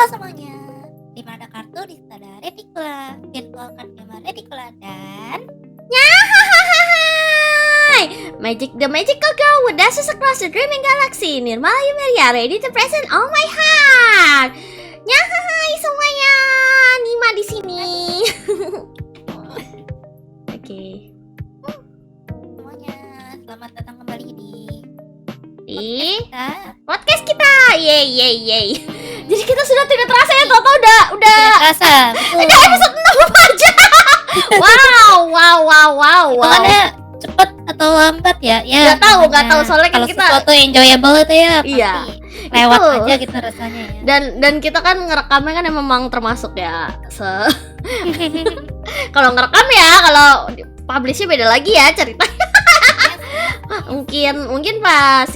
semuanya, di mana ada kartu di situ ada retikula. Virtualkan gambar retikula dan Hai, Magic the Magical Girl with dashes across the dreaming galaxy. Nirmala Yumeria ready to present all my heart. Nyahai semuanya, Nima di sini. Oke. semuanya, selamat datang kembali di Di podcast kita. podcast kita. Yeay. Jadi kita sudah tidak terasa ya, Toto udah Tidak terasa, betul. udah episode 6 aja. Wow. Hitungannya cepet atau lambat ya? Ya, Nggak tahu namanya soalnya kan kalau kita sesuatu enjoyable itu ya pasti Iya, lewat betul. aja gitu rasanya ya. dan kita kan ngerekamnya kan memang termasuk ya kalau ngerekam ya, kalau publishnya beda lagi ya ceritanya. mungkin pas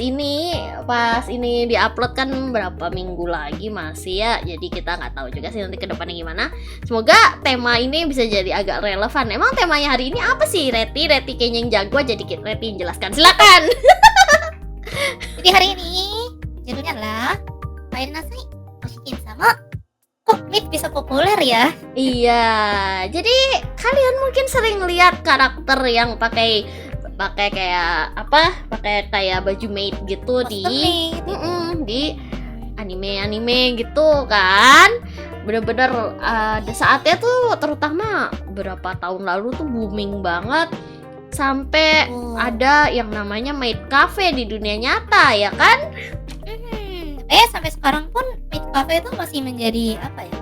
ini diupload kan berapa minggu lagi masih ya, jadi kita nggak tahu juga sih nanti ke depannya gimana. Semoga tema ini bisa jadi agak relevan. Emang temanya hari ini apa sih, Reti kayaknya yang jago, jadi Reti yang jelaskan, silakan. Jadi hari ini judulnya adalah main nasi masukin sama kok Meat bisa populer ya. Iya, jadi kalian mungkin sering lihat karakter yang pakai kayak baju maid gitu di anime gitu kan. Bener-bener ada saatnya tuh, terutama berapa tahun lalu tuh booming banget, sampai ada yang namanya maid cafe di dunia nyata ya kan. Sampai sekarang pun Meat Cafe itu masih menjadi apa ya?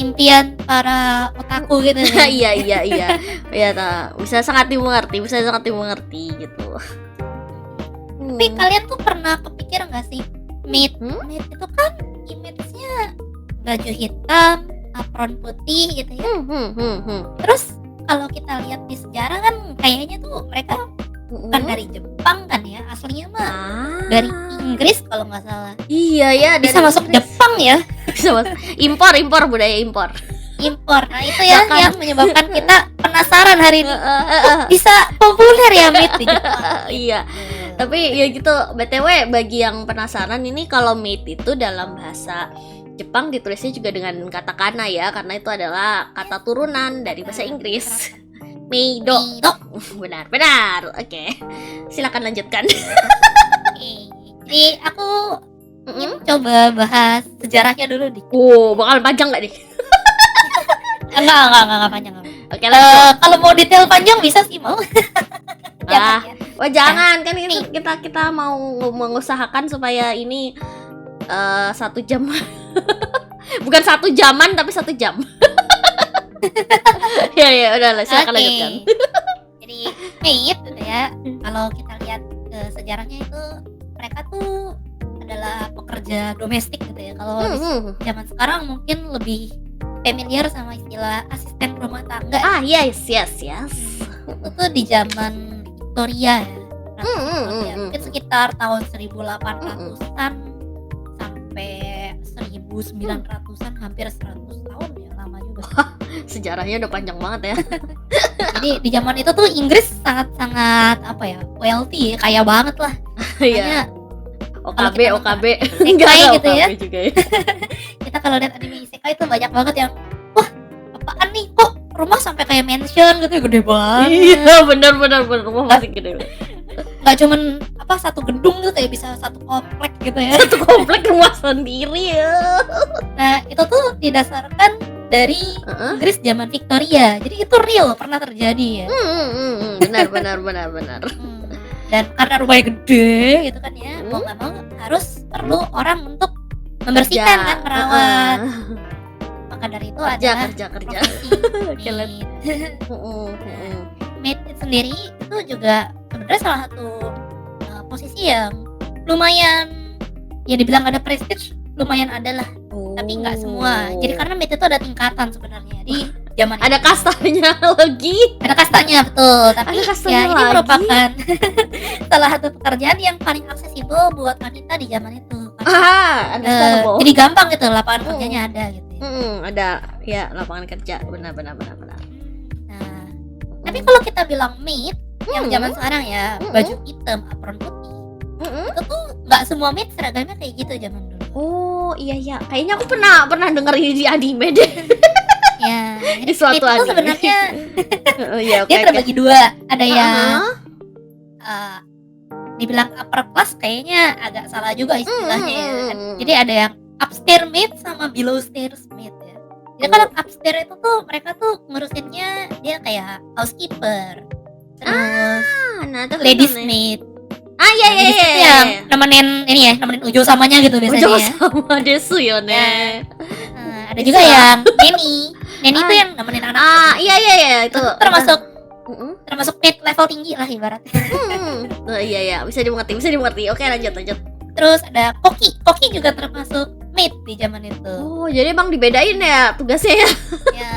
Impian para otaku gitu ya. Iya, bisa sangat dimengerti gitu. Tapi kalian tuh pernah kepikiran gak sih Meat itu kan image-nya baju hitam, apron putih gitu ya. Terus kalau kita lihat di sejarah kan kayaknya tuh mereka bukan dari Jepang kan ya, aslinya mah dari Inggris kalau nggak salah. Iya ya, Bisa masuk Jepang ya. Bisa masuk. Impor budaya impor. Nah itu ya Bahkan yang menyebabkan kita penasaran hari ini. Bisa populer ya Meat di Jepang. Iya. Tapi ya gitu, BTW bagi yang penasaran, ini kalau maid itu dalam bahasa Jepang ditulisnya juga dengan kata kana ya, karena itu adalah kata turunan dari bahasa Inggris. Meido. Benar. Oke. Silakan lanjutkan. Jadi aku ingin coba bahas sejarahnya dulu nih. Bakal panjang nggak nih? Enggak panjang. Oke, Kalau mau detail panjang bisa sih mau. Jangan kan ini kita mau mengusahakan supaya ini 1 jam. Bukan 1 jaman tapi 1 jam. ya udahlah, silakan lanjutkan. Jadi maid gitu ya. Kalau kita lihat sejarahnya itu mereka tuh adalah pekerja domestik gitu ya. Kalau di zaman sekarang mungkin lebih familiar sama istilah asisten rumah tangga. Yes. Itu tuh di zaman Victoria ya. Mungkin sekitar tahun 1800-an sampai 1900-an, hampir 100 tahun ya, lama juga. Sejarahnya udah panjang banget ya. Jadi di zaman itu tuh Inggris sangat apa ya, wealthy, kaya banget lah. Iya. OKB Isekai gitu ya. Juga ya. Kita kalau lihat anime isekai itu banyak banget yang wah, apaan nih, kok rumah sampai kayak mansion gitu, gede banget. Iya, benar rumah masih gede. Nggak cuman satu gedung gitu, kayak bisa satu komplek gitu ya. Satu komplek rumah sendiri ya. Nah, itu tuh didasarkan dari Inggris zaman Victoria. Jadi itu real, pernah terjadi ya. Benar. Dan karena rumahnya gede gitu kan ya, mau nggak mau harus perlu orang untuk membersihkan kan, merawat. Maka dari itu ada kerja. Maid sendiri itu juga sebenarnya salah satu posisi yang lumayan ya dibilang ada prestige, lumayan ada lah. Tapi nggak semua. Jadi karena maid itu ada tingkatan sebenarnya di zaman ada itu. kastanya lagi. Ada kastanya, betul. Tapi Ada kastanya ya ini lagi. merupakan salah satu pekerjaan yang paling aksesibel buat wanita di zaman itu. Jadi gampang gitu, lapangan kerjanya ada gitu. Ada ya lapangan kerja, benar. Nah, tapi kalau kita bilang maid yang zaman sekarang ya, baju hitam, apron putih, itu tuh nggak semua maid seragamnya kayak gitu zaman dulu. Oh iya iya, kayaknya aku pernah denger ini di anime deh. Ya, Di suatu itu anime. sebenarnya Iya, oke. dia terbagi dua. Ada yang Uh-huh. dibilang upper class, kayaknya agak salah juga istilahnya ya kan. Hmm. Jadi ada yang upstairs maid sama below stairs maid ya. Jadi kalau upstairs itu tuh mereka tuh ngurusinnya dia kayak housekeeper, terus Nah, itu ladies kan maid. iya iya Ladies iya. itu yang nemenin ini ya, nemenin Ujo samanya gitu biasanya Ujo ya. sama desu yo ne. Ada juga yang Neni. Neni itu yang nemenin anak. Iya iya iya, itu termasuk maid level tinggi lah ibaratnya. Iya iya, bisa dimengerti. Oke, lanjut. Terus ada Koki. Koki juga termasuk maid di zaman itu. Oh, jadi emang dibedain ya tugasnya ya. Ya.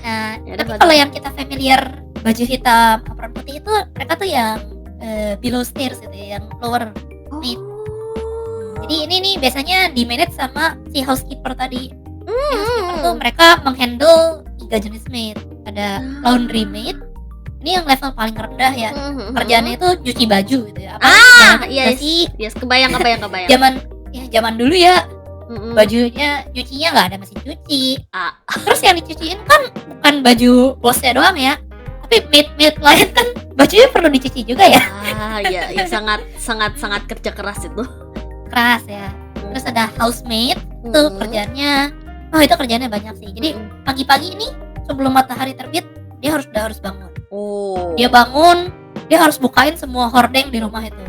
Nah, Ya, tapi ada kalau yang kita familiar baju hitam, apron putih itu mereka tuh yang below stairs gitu ya, yang lower maid. Jadi ini nih biasanya di manage sama si housekeeper tadi. Si housekeeper tuh mereka menghandle 3 jenis maid. Ada laundry maid. Ini yang level paling rendah ya. Kerjaannya itu cuci baju gitu ya. Iya sih. Yes, kebayang. Zaman dulu ya, bajunya nyucinya nggak ada mesin cuci. Terus yang dicuciin kan bukan baju bosnya doang ya, tapi maid lain kan bajunya perlu dicuci juga ya. Iya, sangat kerja keras itu. Keras ya. Terus ada housemaid, itu kerjaannya banyak sih. Jadi pagi-pagi ini sebelum matahari terbit dia harus bangun. Dia bangun, dia harus bukain semua hordeng di rumah itu.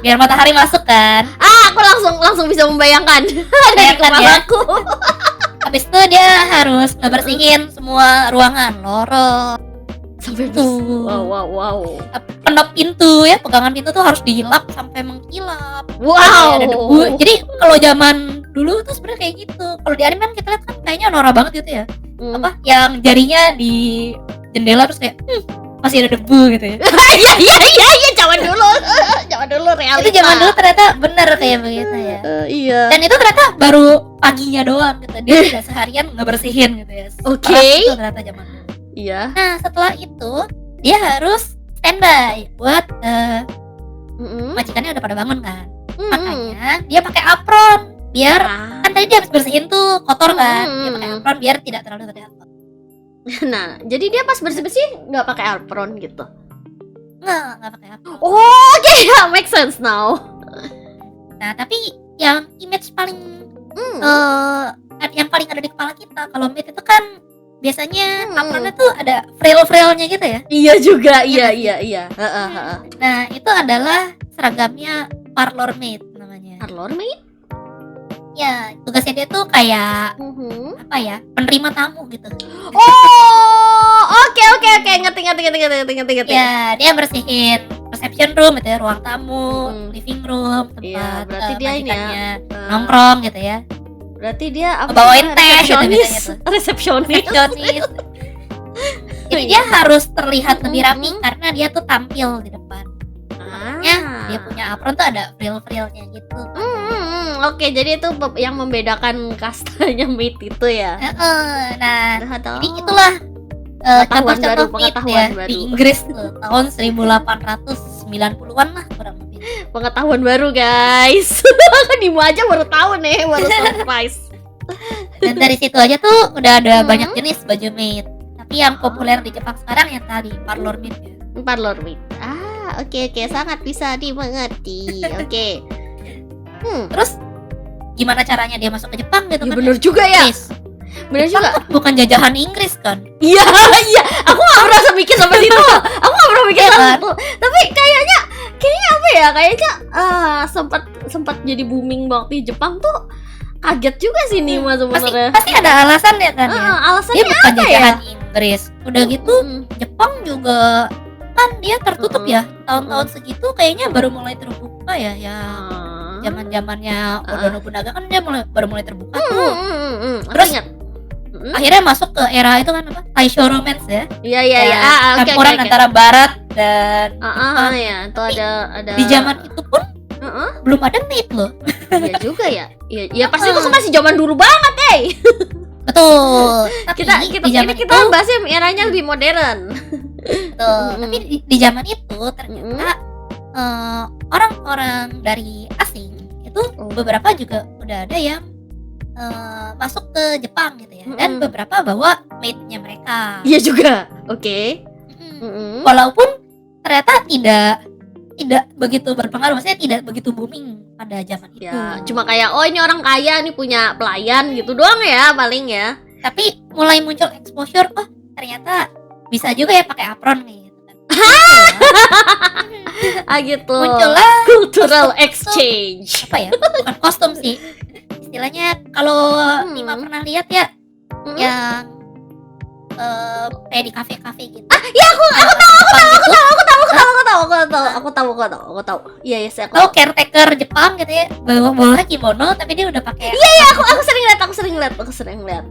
Biar matahari masuk kan. Aku langsung bisa membayangkan dari kepalaku. Habis itu dia harus ngebersihin semua ruangan, lorong, sampai pintu. Wow. Pendop pintu ya, pegangan pintu tuh harus dilap sampai mengkilap. Wow. Ada debu. Jadi kalau zaman dulu tuh sebenarnya kayak gitu. Kalau di anime kan kita lihat kan kayaknya norak banget gitu ya. Yang jarinya di jendela terus kayak masih ada debu gitu ya. Iya, zaman dulu realita. Itu zaman dulu ternyata bener kayak begitu ya. Iya. Dan itu ternyata baru paginya doang gitu. Dia tidak seharian ngebersihin gitu ya. Oke. Itu ternyata zaman dulu. Iya. Nah, setelah itu dia harus standby buat majikannya udah pada bangun kan. Makanya dia pakai apron biar kan tadi dia habis bersihin tuh kotor kan. Dia pakai apron biar tidak terlalu terlihat. Nah, jadi dia pas bersih-bersih nggak pakai apron gitu. Nggak pakai apron. Oke, make sense now. Nah, tapi yang image paling yang paling ada di kepala kita kalau maid itu kan biasanya apronnya tuh ada frill-frillnya gitu ya. Iya juga, iya. Nah, itu adalah seragamnya parlor maid namanya. Parlor maid? Ya, tugasnya dia tuh kayak apa ya, penerima tamu gitu. Oke, ngerti. Ya, dia bersihin reception room gitu ya, ruang tamu, living room, tempat berarti dia ini ya, nongkrong gitu ya. Berarti dia bawain teh gitu. Resepsionis. Jadi dia harus terlihat lebih rapi karena dia tuh tampil di depan. Makanya dia punya apron tuh ada frill-frillnya gitu. Oke, jadi itu yang membedakan kastanya maid itu ya. Nah, jadi itulah contoh-contoh maid ya baru. Di Inggris tuh tahun 1890-an lah kurang lebih. Pengetahuan baru guys. Dimu aja baru tahu nih, baru surprise. Dan dari situ aja tuh udah ada banyak jenis baju maid. Tapi yang populer di Jepang sekarang yang tadi parlor maid ya. Parlor maid. Oke, sangat bisa dimengerti. Oke. Terus gimana caranya dia masuk ke Jepang gitu ya, kan? Bener juga ya. Bener juga. Kan bukan jajahan Inggris kan? Iya. Aku nggak pernah mikir sampai situ. Tapi kayaknya apa ya? Kayaknya sempat jadi booming banget di Jepang tuh. Kaget juga sih nih mas sebenarnya. Pasti ada alasan ya kan? Alasannya dia bukan apa jajahan Inggris. Udah gitu Jepang juga kan dia tertutup ya. Tahun-tahun segitu kayaknya baru mulai terbuka ya. Zaman-zamannya Oda Nobunaga kan dia baru mulai terbuka tuh. Terus akhirnya masuk ke era itu kan apa? Taisho romance ya. Iya. Campuran antara barat dan ya. Itu ada di zaman itu pun belum ada maid loh. Iya juga ya. Iya pasti itu masih zaman dulu banget, Betul. Kita bahasnya eranya lebih modern. Betul. Tapi di zaman itu ternyata orang-orang dari asing itu beberapa juga udah ada yang masuk ke Jepang gitu ya, dan beberapa bawa maid-nya mereka. Iya juga, oke. Walaupun ternyata tidak begitu berpengaruh, maksudnya tidak begitu booming pada zaman itu. Ya, cuma kayak ini orang kaya nih punya pelayan gitu doang ya paling ya. Tapi mulai muncul exposure, ternyata bisa juga ya pakai apron kayak gitu kan. Gitu. Muncullah Cultural exchange. apa ya? Bukan kostum sih. Istilahnya kalau Nima pernah lihat ya, yang kayak di kafe-kafe gitu. Ya aku tahu. Iya ya, saya Tahu caretaker Jepang gitu ya, bawa kimono tapi dia udah pakai. Iya, aku sering lihat.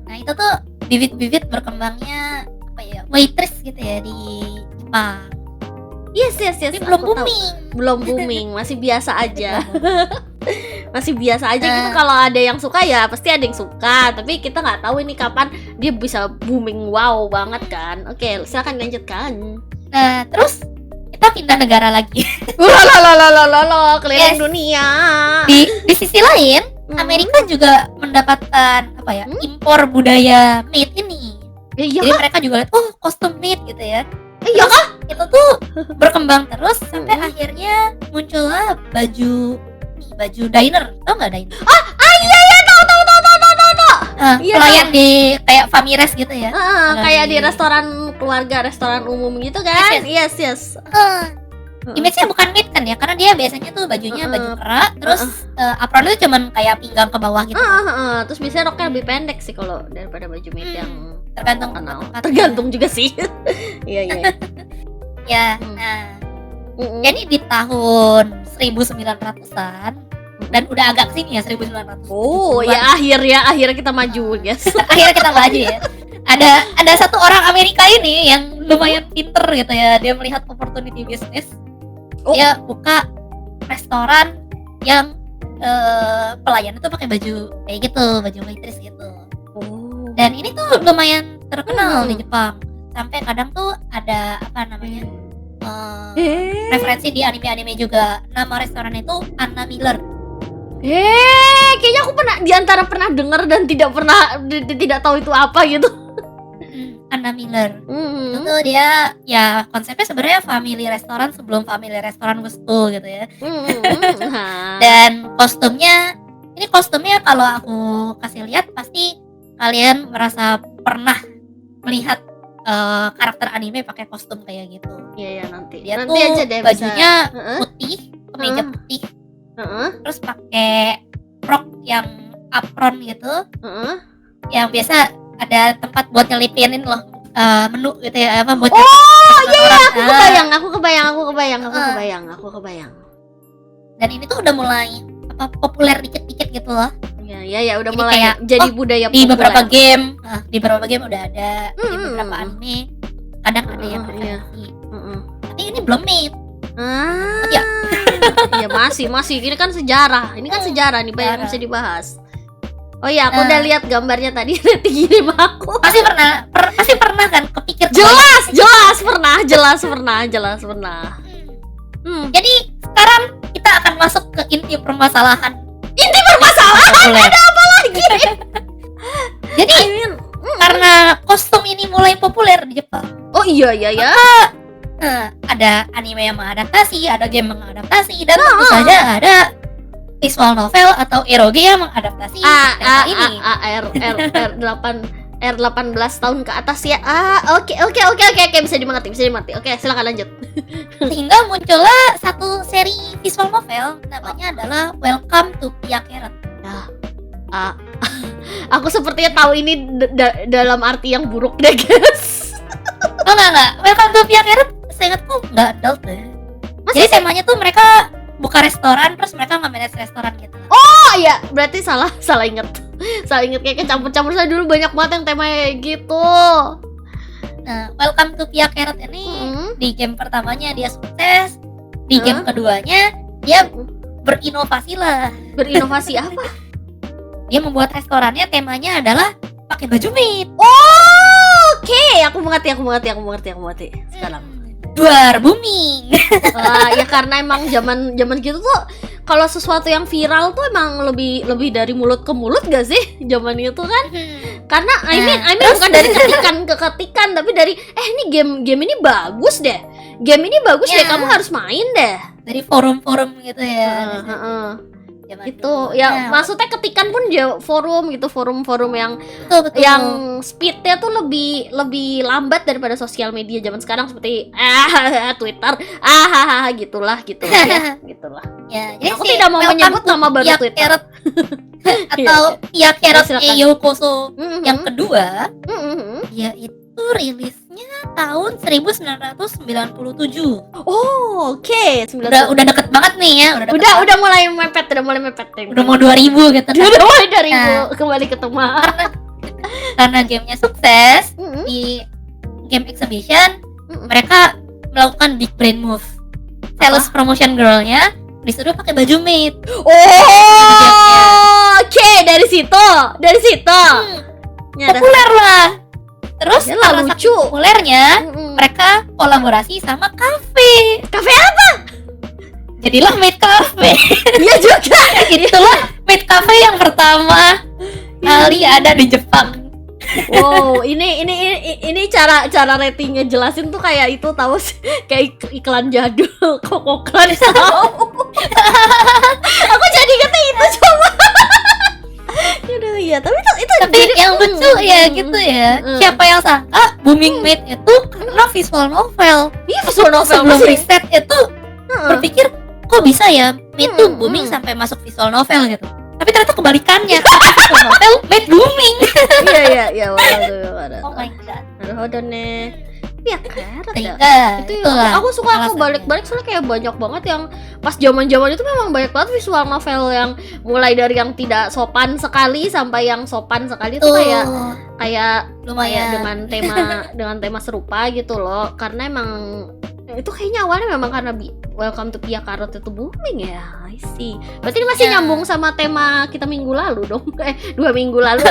Nah, itu tuh bibit-bibit berkembangnya apa ya? Waitress gitu ya di Jepang. Yes. Tapi belum booming. Belum booming, masih biasa aja. Masih biasa aja gitu. Kalau ada yang suka ya pasti ada yang suka, tapi kita nggak tahu ini kapan dia bisa booming wow banget kan. Oke, silakan lanjutkan. Nah, terus kita pindah negara lagi. Keliling dunia. Di sisi lain, Amerika juga mendapatkan apa ya? Impor budaya maid ini. Iya. Jadi mereka juga lihat, kostum maid gitu ya. Iya kah? Itu tuh berkembang terus sampai akhirnya muncullah baju diner. Tau nggak diner? Iya, tahu. Pelayan di kayak Familes gitu ya. Kayak di restoran keluarga, restoran umum gitu kan. Yes. Image-nya bukan maid kan ya, karena dia biasanya tuh bajunya baju kerak, terus apron itu cuman kayak pinggang ke bawah gitu. Terus biasanya roknya lebih pendek sih kalau daripada baju maid yang tergantung kenal. tempatnya. Tergantung juga sih. Iya. Ya, nah. Jadi di tahun 1900-an dan udah agak kesini ya 1900. Oh, ya akhirnya kita maju, guys. Akhirnya kita maju ya. Ada satu orang Amerika ini yang lumayan pinter gitu ya. Dia melihat opportunity bisnis. Dia buka restoran yang pelayan itu pakai baju kayak gitu, baju waitress gitu. Dan ini tuh lumayan terkenal di Jepang. Sampai kadang tuh ada apa namanya? Referensi di anime-anime juga. Nama restoran itu Anna Miller. Kayaknya aku pernah dengar dan tidak tahu itu apa gitu. Anna Miller. Itu tuh dia ya konsepnya sebenarnya family restoran sebelum family restoran Gusto gitu ya. Dan kostumnya kalau aku kasih lihat pasti kalian merasa pernah melihat karakter anime pakai kostum kayak gitu. Iya nanti. Dia nanti tuh aja deh bajunya putih, kemeja putih. Terus pakai rok yang apron gitu. Yang biasa ada tempat buat nyelipinin loh menu gitu ya, apa buat aku kebayang. Dan ini tuh udah mulai populer dikit-dikit gitu loh. Ya udah jadi mulai kayak, jadi budaya di populer. beberapa game udah ada, di beberapa anime kadang ada yang referensi. Tapi ini belum made. Ya. Iya masih. Ini kan sejarah nih, banyak yang bisa dibahas. Oh iya, aku udah lihat gambarnya tadi. Kirim aku. Pasti pernah kan kepikir. Jelas pernah. Jadi sekarang kita akan masuk ke inti permasalahan. Ada apa lagi? Jadi karena kostum ini mulai populer di Jepang. Oh iya. Ada anime yang mengadaptasi, ada game mengadaptasi, dan tentu saja ada visual novel atau eroge yang mengadaptasi ini. R18 tahun ke atas ya. Oke, bisa dimengerti. Oke, silakan lanjut. Sehingga muncullah satu seri visual novel, namanya adalah Welcome to Pia Carrot. Aku sepertinya tahu ini dalam arti yang buruk deh, guys. Enggak. Welcome to Pia Carrot, seingatku nggak adult deh. Jadi temanya tuh mereka buka restoran, terus mereka nge-manage restoran gitu. Oh iya, berarti salah inget. Kayak campur-campur. Saya dulu banyak banget yang temanya gitu. Nah, Welcome to Pia Carrot ini di game pertamanya dia sukses, di game keduanya dia berinovasi lah. Berinovasi apa? Dia membuat restorannya temanya adalah pakai baju maid. Oke, aku mengerti sekarang. Duar booming. Ya karena emang zaman gitu tuh kalau sesuatu yang viral tuh emang lebih dari mulut ke mulut gak sih zaman itu kan? Karena I mean bukan dari ketikan ke ketikan, tapi dari ini game ini bagus deh. Game ini bagus deh, kamu harus main deh. Dari forum-forum gitu ya. Gitu ya, maksudnya ketikan pun forum gitu, forum-forum yang betul. yang speednya tuh lebih lambat daripada sosial media zaman sekarang seperti Twitter gitulah ya, gitulah ya. Jadi aku tidak mau menyebut nama baru Twitter atau Pia Carrot Yokoso yang kedua, yaitu rilisnya tahun 1997. Oh, oke. Udah deket banget nih ya. Udah mulai mepet. Udah mau 2000 gitu. Udah mulai 2000 kembali ke tema. Karena gamenya sukses di game exhibition, mereka melakukan big brain move. Sales promotion girl-nya disuruh pakai baju maid. Oke, dari situ. Populer lah. Terus karena lucu populernya, mereka kolaborasi sama kafe apa? Jadilah Maid Cafe. Iya juga. Itulah Maid Cafe yang pertama kali ada di Jepang. Wow, ini cara ratingnya jelasin tuh kayak itu tahu sih, kayak iklan jadul Kokoklan tahu. Aku jadi kata itu coba. Ya, tapi yang lucu ya gitu ya. Siapa yang sangka Booming Maid itu karena visual novel. Visual novel sebelum riset itu berpikir kok bisa ya Maid tuh booming sampai masuk visual novel gitu. Tapi ternyata kebalikannya. Visual novel Maid booming. Iya, waduh. Oh my god. Naruhodo nih. Ya Carrot ya. Itu ya, aku balik-balik soalnya kayak banyak banget yang pas zaman-zaman itu memang banyak banget visual novel yang mulai dari yang tidak sopan sekali sampai yang sopan sekali itu kayak lumayan dengan tema serupa gitu loh. Karena emang itu kayaknya awalnya memang karena Welcome to Pia Carrot itu booming ya. I see. Berarti ini masih nyambung sama tema kita minggu lalu dong. 2 minggu lalu.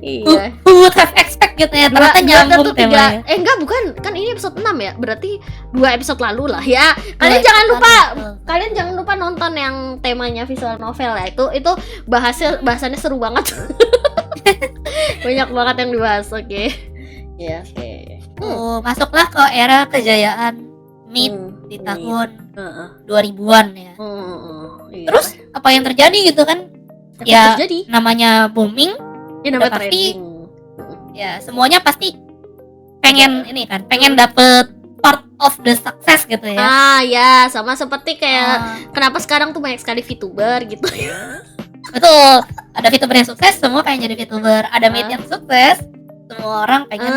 Iya. Who would have expect gitu ya, ternyata nyambung temanya. Enggak, bukan. Kan ini episode 6 ya. Berarti 2 episode lalu lah ya. Kalian jangan lupa nonton yang temanya visual novel ya. Itu bahasannya seru banget. Banyak banget yang dibahas, oke. Ya, oke. Masuklah ke era kejayaan Maid di tahun 2000-an ya. Terus apa yang terjadi gitu kan? Namanya booming. Ya, nama trending. Ya, semuanya pasti pengen dapet part of the success gitu ya. Ya, sama seperti kayak kenapa sekarang tuh banyak sekali VTuber gitu ya. Betul. Ada VTuber yang sukses, semua pengen jadi VTuber. Ada Maid yang sukses, semua orang pengen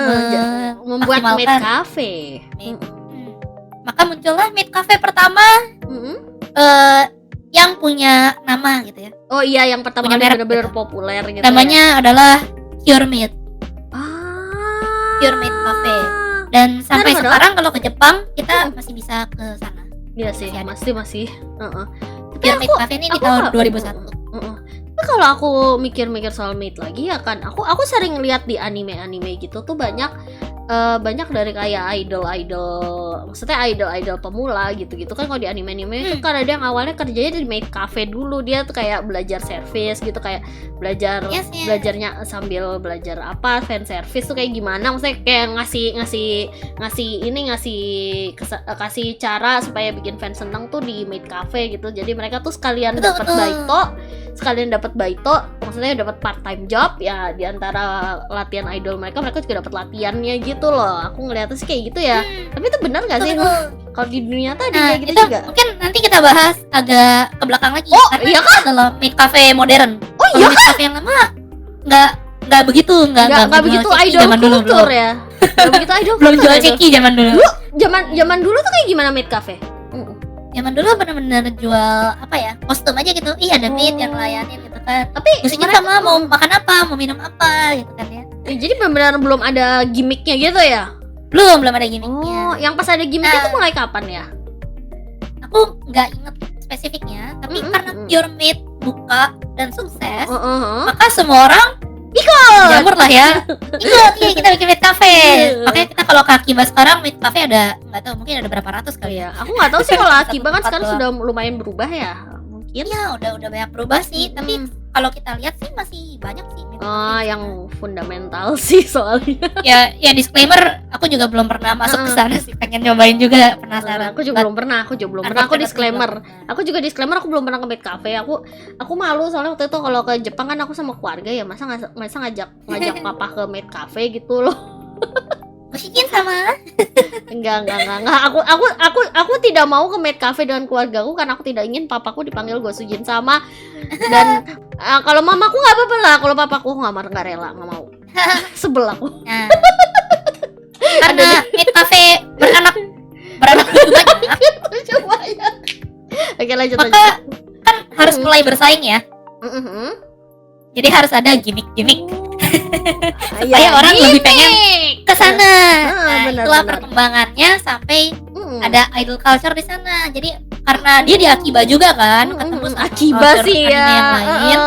membuat Maid Cafe. Maka muncullah Maid Cafe pertama. Yang punya nama gitu ya. Oh iya, yang pertama kali benar-benar populer gitu. Namanya adalah Pure Maid. Pure Maid Cafe. Dan sampai sekarang kalau ke Jepang kita masih bisa ke sana. Iya sih, masih. Pure Maid Cafe ini di tahun 2001. Tapi kalau aku mikir-mikir soal Maid lagi ya kan, aku sering lihat di anime-anime gitu tuh banyak dari kayak maksudnya idol pemula gitu kan. Kalau di anime-anime itu kan ada yang awalnya kerjanya di Maid Cafe dulu, dia tuh kayak belajar service gitu, kayak belajarnya sambil belajar fan service tuh kayak gimana, maksudnya kayak kasih cara supaya bikin fans seneng tuh di Maid Cafe gitu. Jadi mereka tuh sekalian dapat baito, maksudnya dapat part time job ya, di antara latihan idol mereka juga dapat latihannya gitu loh. Aku ngeliatnya sih kayak gitu ya. Tapi itu benar nggak sih? Kalau di dunia tuh ada kayak gitu juga. Mungkin nanti kita bahas agak ke belakang lagi. Iya kan? Adalah Maid Cafe modern. Iya Maid Cafe yang lama nggak begitu idol zaman dulu kultur ya. Nggak begitu idol belum jual ceki zaman dulu. Zaman dulu tuh kayak gimana Maid Cafe? Zaman dulu benar-benar jual kostum aja gitu. Ada maid yang ngelayanin gitu kan. Tapi musiknya sama, mau makan apa, mau minum apa gitu kan ya. Jadi benar-benar belum ada gimmicknya gitu ya? Belum ada gimmicknya. Yang pas ada gimmick itu mulai kapan ya? Aku nggak inget spesifiknya, tapi karena Pure Maid buka dan sukses, maka semua orang jamur lah ya. Kita bikin Maid Cafe. Makanya kita kalau ke Akiba sekarang Maid Cafe ada, nggak tahu, mungkin ada berapa ratus kali ya. Aku nggak tahu sih kalau Akiba kan sekarang sudah lumayan berubah ya. mungkin. Iya, udah banyak berubah sih, tapi kalau kita lihat sih masih banyak sih maid cafe. Yang fundamental sih soalnya. Ya disclaimer, aku juga belum pernah masuk ke sana sih, pengen nyobain juga, penasaran. Aku juga belum pernah. Aku disclaimer. Aku juga disclaimer, aku belum pernah ke maid cafe. Aku malu soalnya waktu itu kalau ke Jepang kan aku sama keluarga ya, masa ngajak papa ke maid cafe gitu loh. Musikin sama. Enggak. Aku tidak mau ke maid cafe dengan keluargaku karena aku tidak ingin papaku dipanggil Gosujin sama. Dan kalau mamaku nggak apa-apa lah, kalau papaku nggak rela, nggak mau. Sebel aku. Nah, karena maid cafe beranak banyak. Oke, lanjut. Maka kan harus mulai bersaing ya. Jadi harus ada gimmick supaya orang lebih pengen ke sana. Itulah perkembangannya sampai ada idol culture di sana. Jadi karena dia di Akiba juga kan, ketemu sama Akiba sih ya. Yang lain,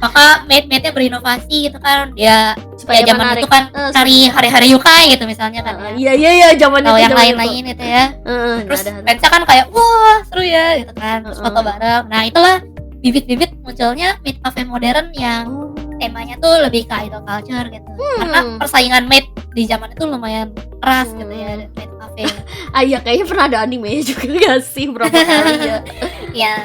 maka maid-maidnya berinovasi gitu kan. Dia supaya zaman menarik. itu kan cari hari-hari yukai gitu misalnya kan. Iya zaman atau itu. yang lain-lain itu ya. Terus fansnya kan kayak wah seru ya gitu kan. Terus foto bareng. Nah itulah bibit-bibit munculnya maid cafe modern yang temanya tuh lebih ke idol culture gitu. Karena persaingan maid di zaman itu lumayan keras gitu ya, maid cafe. Iya kayaknya pernah ada animenya juga gak sih berapa kali ya. Ya.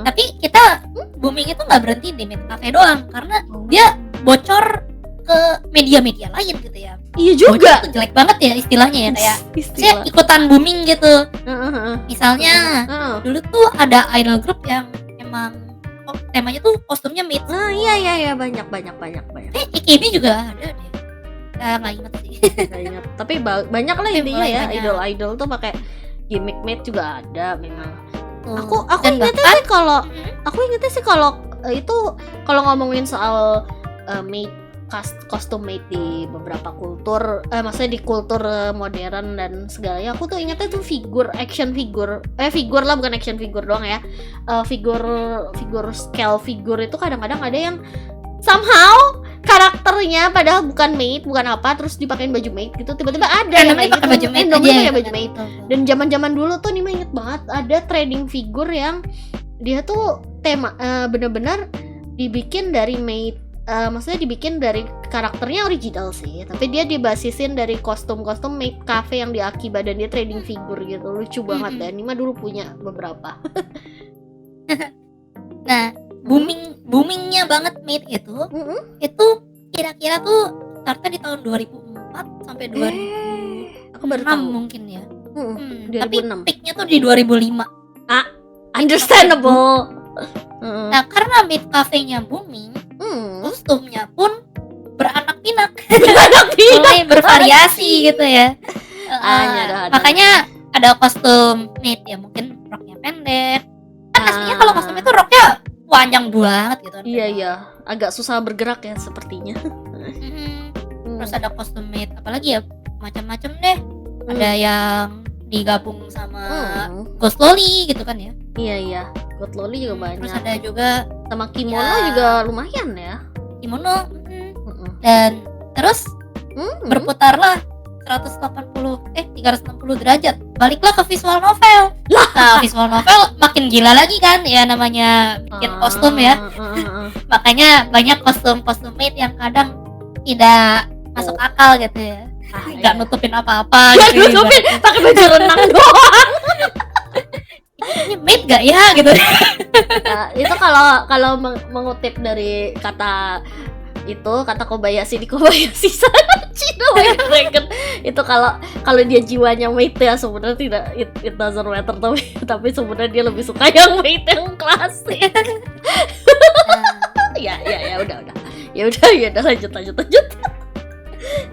Tapi kita booming itu nggak berhenti di maid cafe doang, karena dia bocor ke media-media lain gitu ya. Iya juga. Bocor itu jelek banget ya istilahnya ya, kayak saya ikutan booming gitu. Misalnya dulu tuh ada idol group yang emang temanya tuh kostumnya maid. Iya banyak. AKB juga ada deh. Nggak inget sih. Tapi banyak lah intinya ya, banyak. idol tuh pakai gimmick maid juga ada memang. Tuh. Aku Dan ingetnya sih kalau itu kalau ngomongin soal maid kostum maid di beberapa kultur, maksudnya di kultur modern dan segalanya, aku tuh ingetnya tuh action figure lah, bukan action figure doang ya, figur scale figure itu kadang-kadang ada yang somehow karakternya padahal bukan maid, bukan apa, terus dipakein baju maid gitu, tiba-tiba ada yang kayak gitu, baju maid pakai baju maid. Dan zaman-zaman dulu tuh nih inget banget ada trading figure yang dia tuh tema bener-bener dibikin dari maid. Maksudnya dibikin dari karakternya original sih, tapi dia dibasisin dari kostum-kostum maid cafe yang di Akiba, dan dia trading figure gitu, lucu banget. Dan Nima dulu punya beberapa. Nah, boomingnya banget maid itu kira-kira tuh startnya di tahun 2004 sampai 2006 aku baru tahu. Mungkin ya. 2006. Tapi peaknya tuh di 2005. Understandable. Nah, karena maid cafe-nya booming, kostumnya pun beranak pinak, mulai bervariasi gitu ya. Makanya ada kostum maid ya, mungkin roknya pendek. Kan aslinya kalau kostum itu roknya panjang banget gitu. Iya, agak susah bergerak ya sepertinya. Terus ada kostum maid, apalagi ya macam-macam deh. Ada yang digabung sama Ghost Loli gitu kan ya. Iya, Ghost Loli juga banyak. Terus ada juga sama kimono juga lumayan ya. Kimono. Dan terus berputarlah 360 derajat. Baliklah ke visual novel. Nah, visual novel makin gila lagi kan ya, namanya bikin kostum ya. Makanya banyak kostum maid yang kadang tidak masuk akal gitu ya. Nggak nutupin apa-apa gitu. Nutupin pakai baju renang doang. Ini maid gak ya gitu. Itu kalau mengutip dari kata Kobayashi di Kobayashi Cina White Dragon, itu kalau dia jiwanya maid ya sebenarnya tidak, it doesn't matter, tapi sebenarnya dia lebih suka yang maid yang klasik. Ya udah lanjut.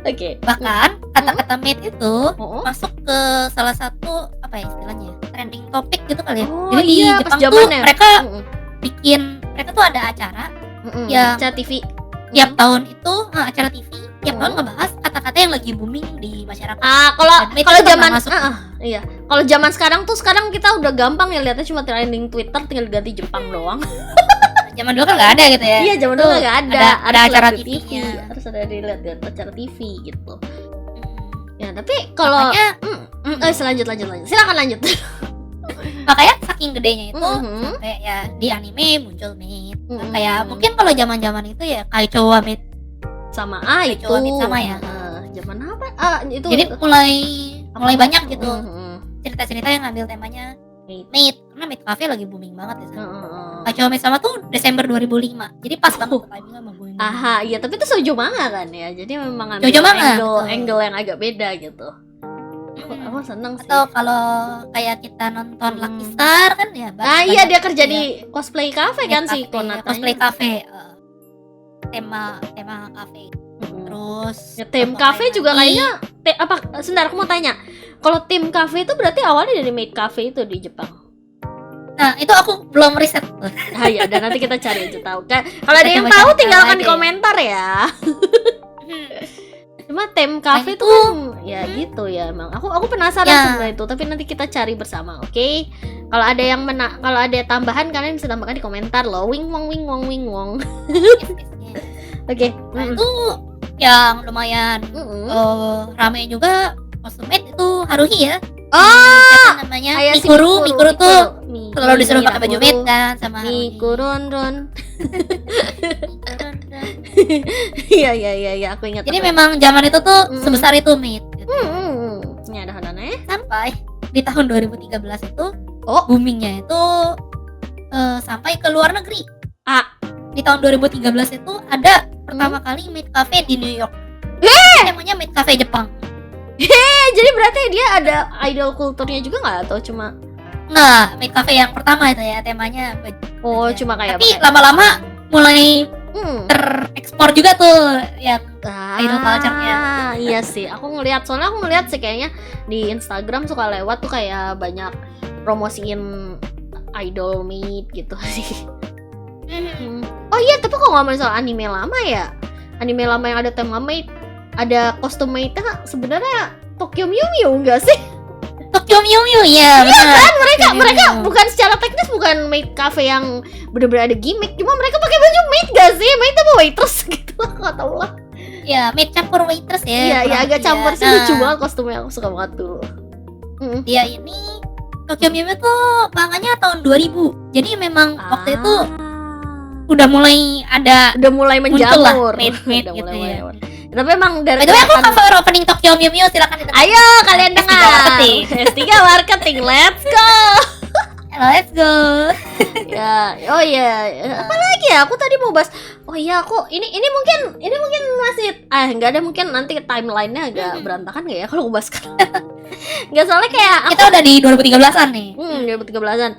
Oke. Bahkan kata-kata maid itu masuk ke salah satu apa ya istilahnya, trending topik gitu kali ya. Jadi di Jepang tuh mereka tuh ada acara ya, acara TV tiap tahun itu, acara TV tiap tahun ngebahas kata-kata yang lagi booming di masyarakat. Kalau zaman kalau zaman sekarang kita udah gampang ya lihatnya, cuma trending Twitter tinggal ganti Jepang doang. Zaman dulu kan nggak ada gitu ya. Iya, zaman dulu nggak ada. Ada acara TV-nya. Harus ada dilihat acara TV gitu. Ya, tapi kalau lanjut. Silakan lanjut. Makanya saking gedenya itu Mhm. sampai ya di anime muncul Maid. Mhm. Kayak mungkin kalau zaman-zaman itu ya Kaicho wa Maid. Sama Kaicho itu. wa Maid sama ya. Zaman apa? Itu. Jadi mulai banyak gitu Mhm. cerita-cerita yang ngambil temanya Maid. Maid. Karena Maid Cafe lagi booming banget ya. Heeh. Kaicho wa Maid sama tuh Desember 2005. Jadi pas banget tuh timingnya sama booming. Aha, iya tapi itu shoujo manga kan ya. Jadi memang ngambil Shoujo manga, betul. angle yang agak beda gitu. Aku seneng sih. Atau kalau kayak kita nonton Hmm. Lucky Star kan ya. Iya banyak dia kerja ya. di cosplay cafe kan si Konatanya. Cosplay cafe. Tema cafe. Mm-mm. Terus Ya, tim apa cafe lagi? juga kayaknya sebentar aku mau tanya. Kalau tim cafe itu berarti awalnya dari maid cafe itu di Jepang. Nah, itu aku belum riset. Ah ya, dan nanti kita cari aja tahu kan. Kalau ada Kita yang coba tahu cari tinggalkan aja di ya. komentar ya. Cuma tim cafe Nah, itu kan ya gitu ya emang. Aku penasaran Ya. sebenarnya itu, tapi nanti kita cari bersama, oke? Kalau ada yang kalau ada tambahan kalian bisa tambahkan di komentar loh. Wing wong wing wong wing wong. Oke. Nah, itu yang lumayan Mm-mm. rame juga kostumate itu Haruhi ya. Oh, Siapa namanya? kayak si Mikuru tuh Mikuru. selalu disuruh pakai baju maid Mikuru. kan sama Haruhi. Mikurun Ron. Iya, aku ingat. Jadi memang zaman itu tuh Mm-mm. sebesar itu maid gitu. Ini ada Hanane. Sampai di tahun 2013 itu Oh. boomingnya itu sampai ke luar negeri. Di tahun 2013 itu ada pertama kali maid cafe di New York. Namanya maid cafe Jepang. Jadi berarti dia ada idol kulturnya juga nggak atau cuma? Nah, maid cafe yang pertama itu ya temanya. Oh, aja. cuma kayak. Tapi lama-lama mulai terekspor juga tuh yang idol culture-nya. Iya sih, soalnya aku ngeliat sih kayaknya di Instagram suka lewat tuh kayak banyak promosiin idol maid gitu sih. Oh iya, tapi kok ngomongin soal anime lama ya, anime lama yang ada tema maid, ada kostum maidnya sebenarnya Tokyo Mew Mew enggak sih? Tokyo Mew Mew ya, benar. Mereka bukan secara teknis bukan maid cafe yang bener-bener ada gimmick, cuma mereka pakai baju maid gak sih? Maid apa waitress gitu, aku gak tau lah. Ya, maid campur waitress ya. Iya, agak campur sih, Nah, lucu banget kostumnya, aku suka banget dulu. Dia ini Tokyo Mew Mew tuh manganya tahun 2000. Jadi memang waktu itu udah mulai ada udah mulai muncul lah menjamur, maid-maid udah gitu mulai ya. menjamur. Tapi emang dari By the way, aku cover opening Tokyo Mew Mew, silakan didengar. Ayo kalian S3 dengar. marketing. S3 marketing, let's go. Let's go. Ya, oh ya, apa lagi ya? Aku tadi mau bahas. Oh iya, aku ini mungkin masih enggak ada, mungkin nanti timelinenya agak berantakan nggak ya kalau aku bahas sekarang. Enggak, soalnya kayak Kita udah di 2013-an nih. 2013-an.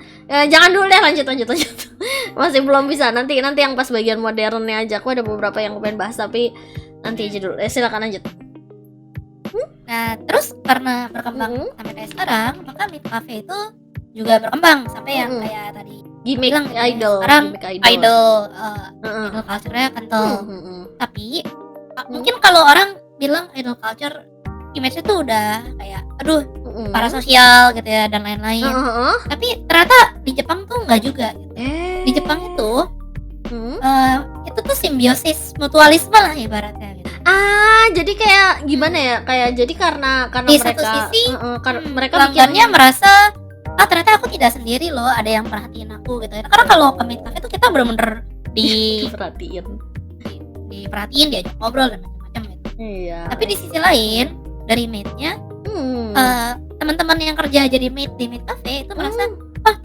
Jangan dulu deh, lanjut. Masih belum bisa. Nanti yang pas bagian modernnya aja. Aku ada beberapa yang pengen bahas tapi nanti aja dulu. Silakan lanjut. Nah, terus karena berkembang sampai kayak sekarang, maka maid cafe itu juga berkembang sampai yang kayak tadi Gimmick bilang gitu ya, idol, sekarang gimmick idol Heeh. idol culture-nya kental. Heeh. Tapi mungkin kalau orang bilang idol culture image-nya tuh udah kayak aduh parasosial gitu ya dan lain-lain. Tapi ternyata di Jepang tuh enggak juga gitu. Di Jepang itu itu tuh simbiosis mutualisme lah ibaratnya gitu. Jadi kayak gimana ya? Kayak jadi karena Di mereka satu sisi mereka pelanggannya merasa ternyata aku tidak sendiri loh, ada yang perhatiin aku gitu ya. Karena kalau ke maid cafe itu kita bener-bener diperhatiin, diajak ngobrol dan macam-macam gitu. Iya. Tapi di sisi lain dari maidnya teman-teman yang kerja jadi maid di maid cafe itu merasa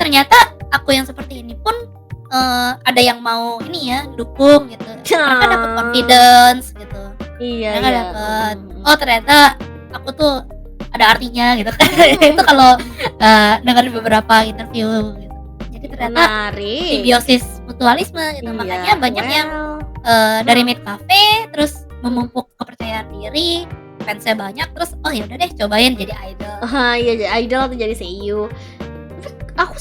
ternyata aku yang seperti ini pun ada yang mau ini ya dukung gitu. Mereka dapat confidence gitu. Iya. Mereka dapat ternyata aku tuh ada artinya gitu. Itu kalau dengar beberapa interview gitu. Jadi ternyata simbiosis mutualisme gitu. Makanya banyak yang dari maid cafe terus memupuk kepercayaan diri, fansnya banyak, terus ya udah deh cobain jadi idol. Iya, jadi idol atau jadi seiyu. Aku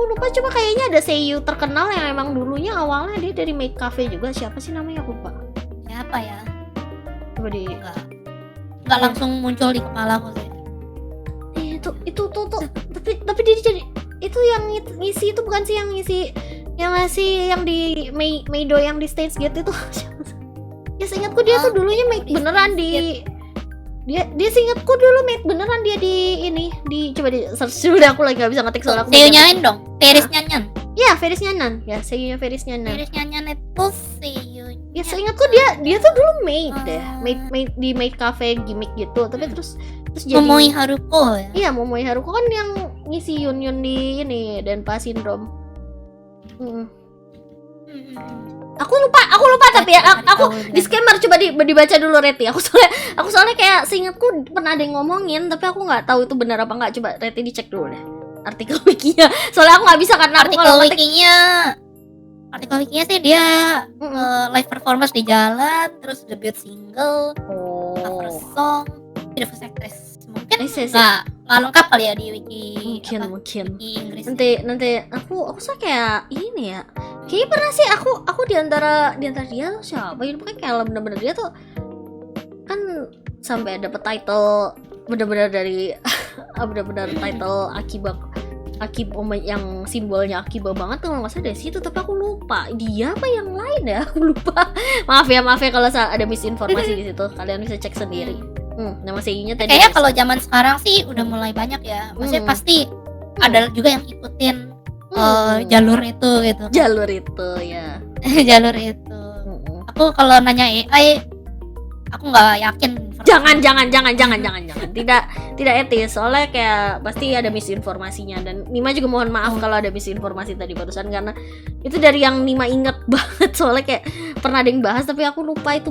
lupa cuma kayaknya ada seiyu terkenal yang emang dulunya awalnya dia dari maid cafe juga. Siapa sih namanya, aku lupa. Siapa ya? Coba di nggak langsung muncul di kepala aku sih. Itu tuh tapi dia jadi itu yang ngisi itu bukan sih yang ngisi yang di Meido yang di Stage Gate itu. Ya seingatku dia tuh dulunya beneran di Dia seingatku dulu mate beneran dia di ini di coba di search dulu deh, aku lagi nggak bisa ngetik soalnya aku Seiyu-nyain dong, Feris Nyanyan. ya Feris Nyanan ya, seingatnya Feris Nyanan. Feris Nyanyan itu Seiyu. Ya seingatku dia tuh dulu maid deh, maid di maid cafe gimmick gitu, tapi terus jadi Momoi Haruko ya. iya Momoi Haruko kan yang ngisi Yun di ini Denpa Syndrome. Aku lupa tapi ya aku disclaimer coba dibaca dulu Reti. Aku soalnya kayak seingatku pernah ada yang ngomongin tapi aku nggak tahu itu benar apa nggak. Coba Reti dicek dulu deh artikel wikinya. Soalnya aku nggak bisa karena aku kalau artikel wikinya sih dia live performance di jalan, terus debut single, cover song, tidak first actress. Mungkin nggak lengkap kali ya di wiki. Mungkin. Di Inggris. Nanti aku kayak ini ya. Kayaknya pernah sih aku di antara dia tuh siapa ya, pokoknya kayak bener-bener dia tuh kan sampai dapet title bener-bener dari bener-bener title Akiba yang simbolnya Akiba banget tuh, nggak salah dari situ, tapi aku lupa dia apa yang lain ya, aku lupa. Maaf ya kalau ada misinformasi di situ, kalian bisa cek sendiri. Nama seinya tadi kayaknya kalau zaman sekarang sih udah mulai banyak ya, maksudnya pasti ada juga yang ikutin jalur itu gitu. Jalur itu ya. Jalur itu. Aku kalau nanya AI, aku nggak yakin. Jangan. Tidak etis. Soalnya kayak pasti ada misinformasinya, dan Nima juga mohon maaf kalau ada misinformasi tadi barusan, karena itu dari yang Nima inget banget. Soalnya kayak pernah ada yang bahas tapi aku lupa itu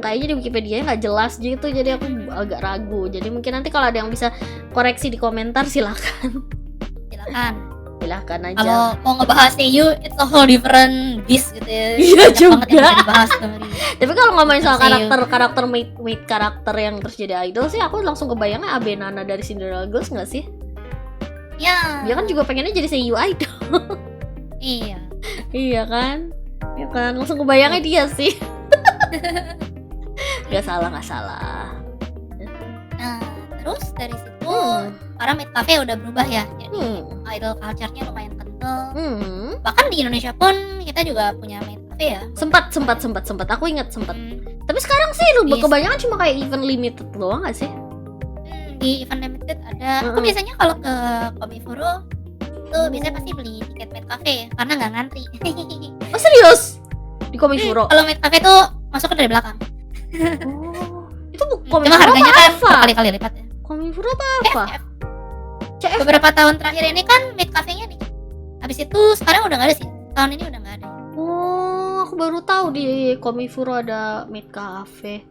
kayaknya di Wikipedia nggak jelas gitu, jadi aku agak ragu. Jadi mungkin nanti kalau ada yang bisa koreksi di komentar silakan aja. Kalau mau ngebahas Seiyu, it's a whole different beast gitu ya. Iya juga. Dibahas Tapi kalau ngomongin soal karakter maid karakter yang terus jadi idol sih, aku langsung kebayangnya Abe Nana dari Cinderella Girls nggak sih? Ya. Dia kan juga pengennya jadi Seiyu idol. Iya. Iya kan? Langsung kebayangnya dia sih. Gak salah. Nah, terus dari situ karena Maid Cafe udah berubah ya, jadi idol culture-nya lumayan kental. Bahkan di Indonesia pun kita juga punya Maid Cafe ya. Sempat. Aku ingat sempat. Tapi sekarang sih kebanyakan cuma kayak event limited doang nggak sih? Di event limited ada. Aku biasanya kalau ke Komifuro tuh biasanya pasti beli tiket Maid Cafe karena nggak ngantri. Oh serius? Di Komifuro? Kalau Maid Cafe tuh masuknya dari belakang. Itu cuma harganya kan berkali-kali lipat ya. Komifuro apa? CF. Beberapa tahun terakhir ini kan Maid Cafe-nya nih. Habis itu sekarang udah nggak ada sih. Tahun ini udah nggak ada. Oh, aku baru tahu di Komifuro ada Maid Cafe.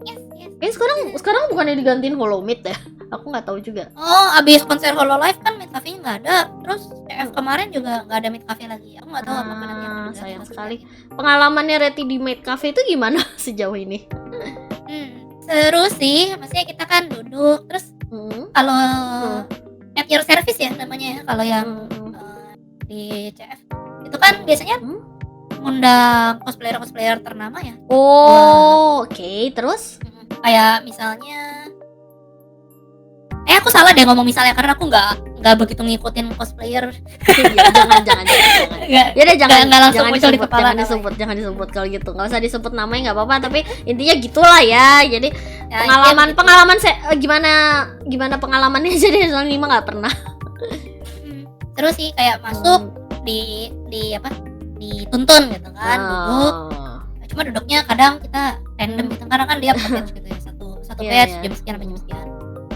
Yes. Sekarang bukannya digantiin Holomid ya? Aku nggak tahu juga. Oh, abis konser Hololive kan Maid Cafe-nya nggak ada. Terus CF kemarin juga nggak ada Maid Cafe lagi. Aku nggak tahu apakah nanti akan ada. Sayang sekali. Pengalamannya Reti di Maid Cafe itu gimana sejauh ini? Seru sih. Maksudnya kita kan duduk terus kalau at your service ya namanya ya, kalau yang di CF itu kan biasanya ngundang cosplayer ternama ya. Oke. Terus kayak misalnya aku salah deh ngomong misalnya karena aku nggak begitu ngikutin cosplayer. jangan. Ya udah jangan langsung muncul di kepala. Jangan disebut kalau gitu. Nggak usah disebut namanya, nggak apa-apa, tapi intinya gitulah ya. Jadi ya, pengalaman saya gimana pengalamannya aja deh, soalnya Nima nggak pernah. Terus sih kayak masuk dituntun gitu kan, duduk. Cuma duduknya kadang kita random gitu karena kan dia batch gitu ya, satu batch jam sekian sampai jam sekian.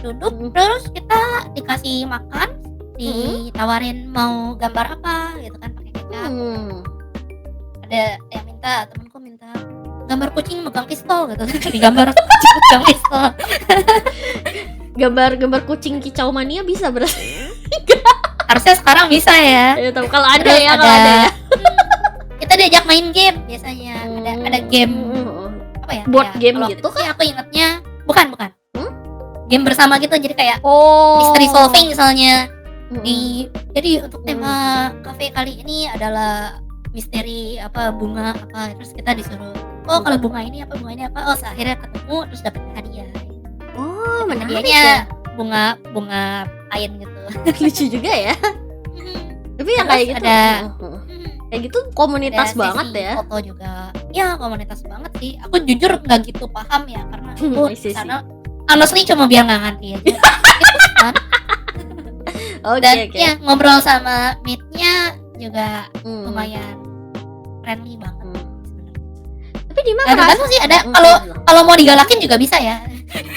Duduk terus kita dikasih makan, ditawarin mau gambar apa gitu kan pakai kecap. Ada yang temanku minta gambar kucing megang pistol gitu. Digambar kucing megang pistol. Gambar kucing kicau mania bisa berarti. Harusnya sekarang bisa ya. Ya tahu kalau ada ya. Kita diajak main game biasanya. Ada game apa ya? Board game gitu kan? Aku ingatnya bukan. Game bersama gitu, jadi kayak mystery Oh. solving misalnya. Jadi untuk tema cafe kali ini adalah misteri bunga apa, terus kita disuruh kalau bunga ini apa, akhirnya ketemu terus dapat hadiah. Menarik Hadiahnya bunga kain gitu. Lucu juga ya. Tapi yang kayak gitu Kayak gitu komunitas Ada banget sesi ya. foto juga. Ya komunitas banget sih. Aku jujur nggak gitu paham ya karena aku I see, sana honestly cuma biar nggak nganti aja. Itu fun. Dan Oke. ya ngobrol sama meet-nya juga Hmm. lumayan friendly banget Hmm. sebenarnya. Tapi Dima Nah, tergantung sih ada Hmm, kalau mau digalakin juga bisa ya.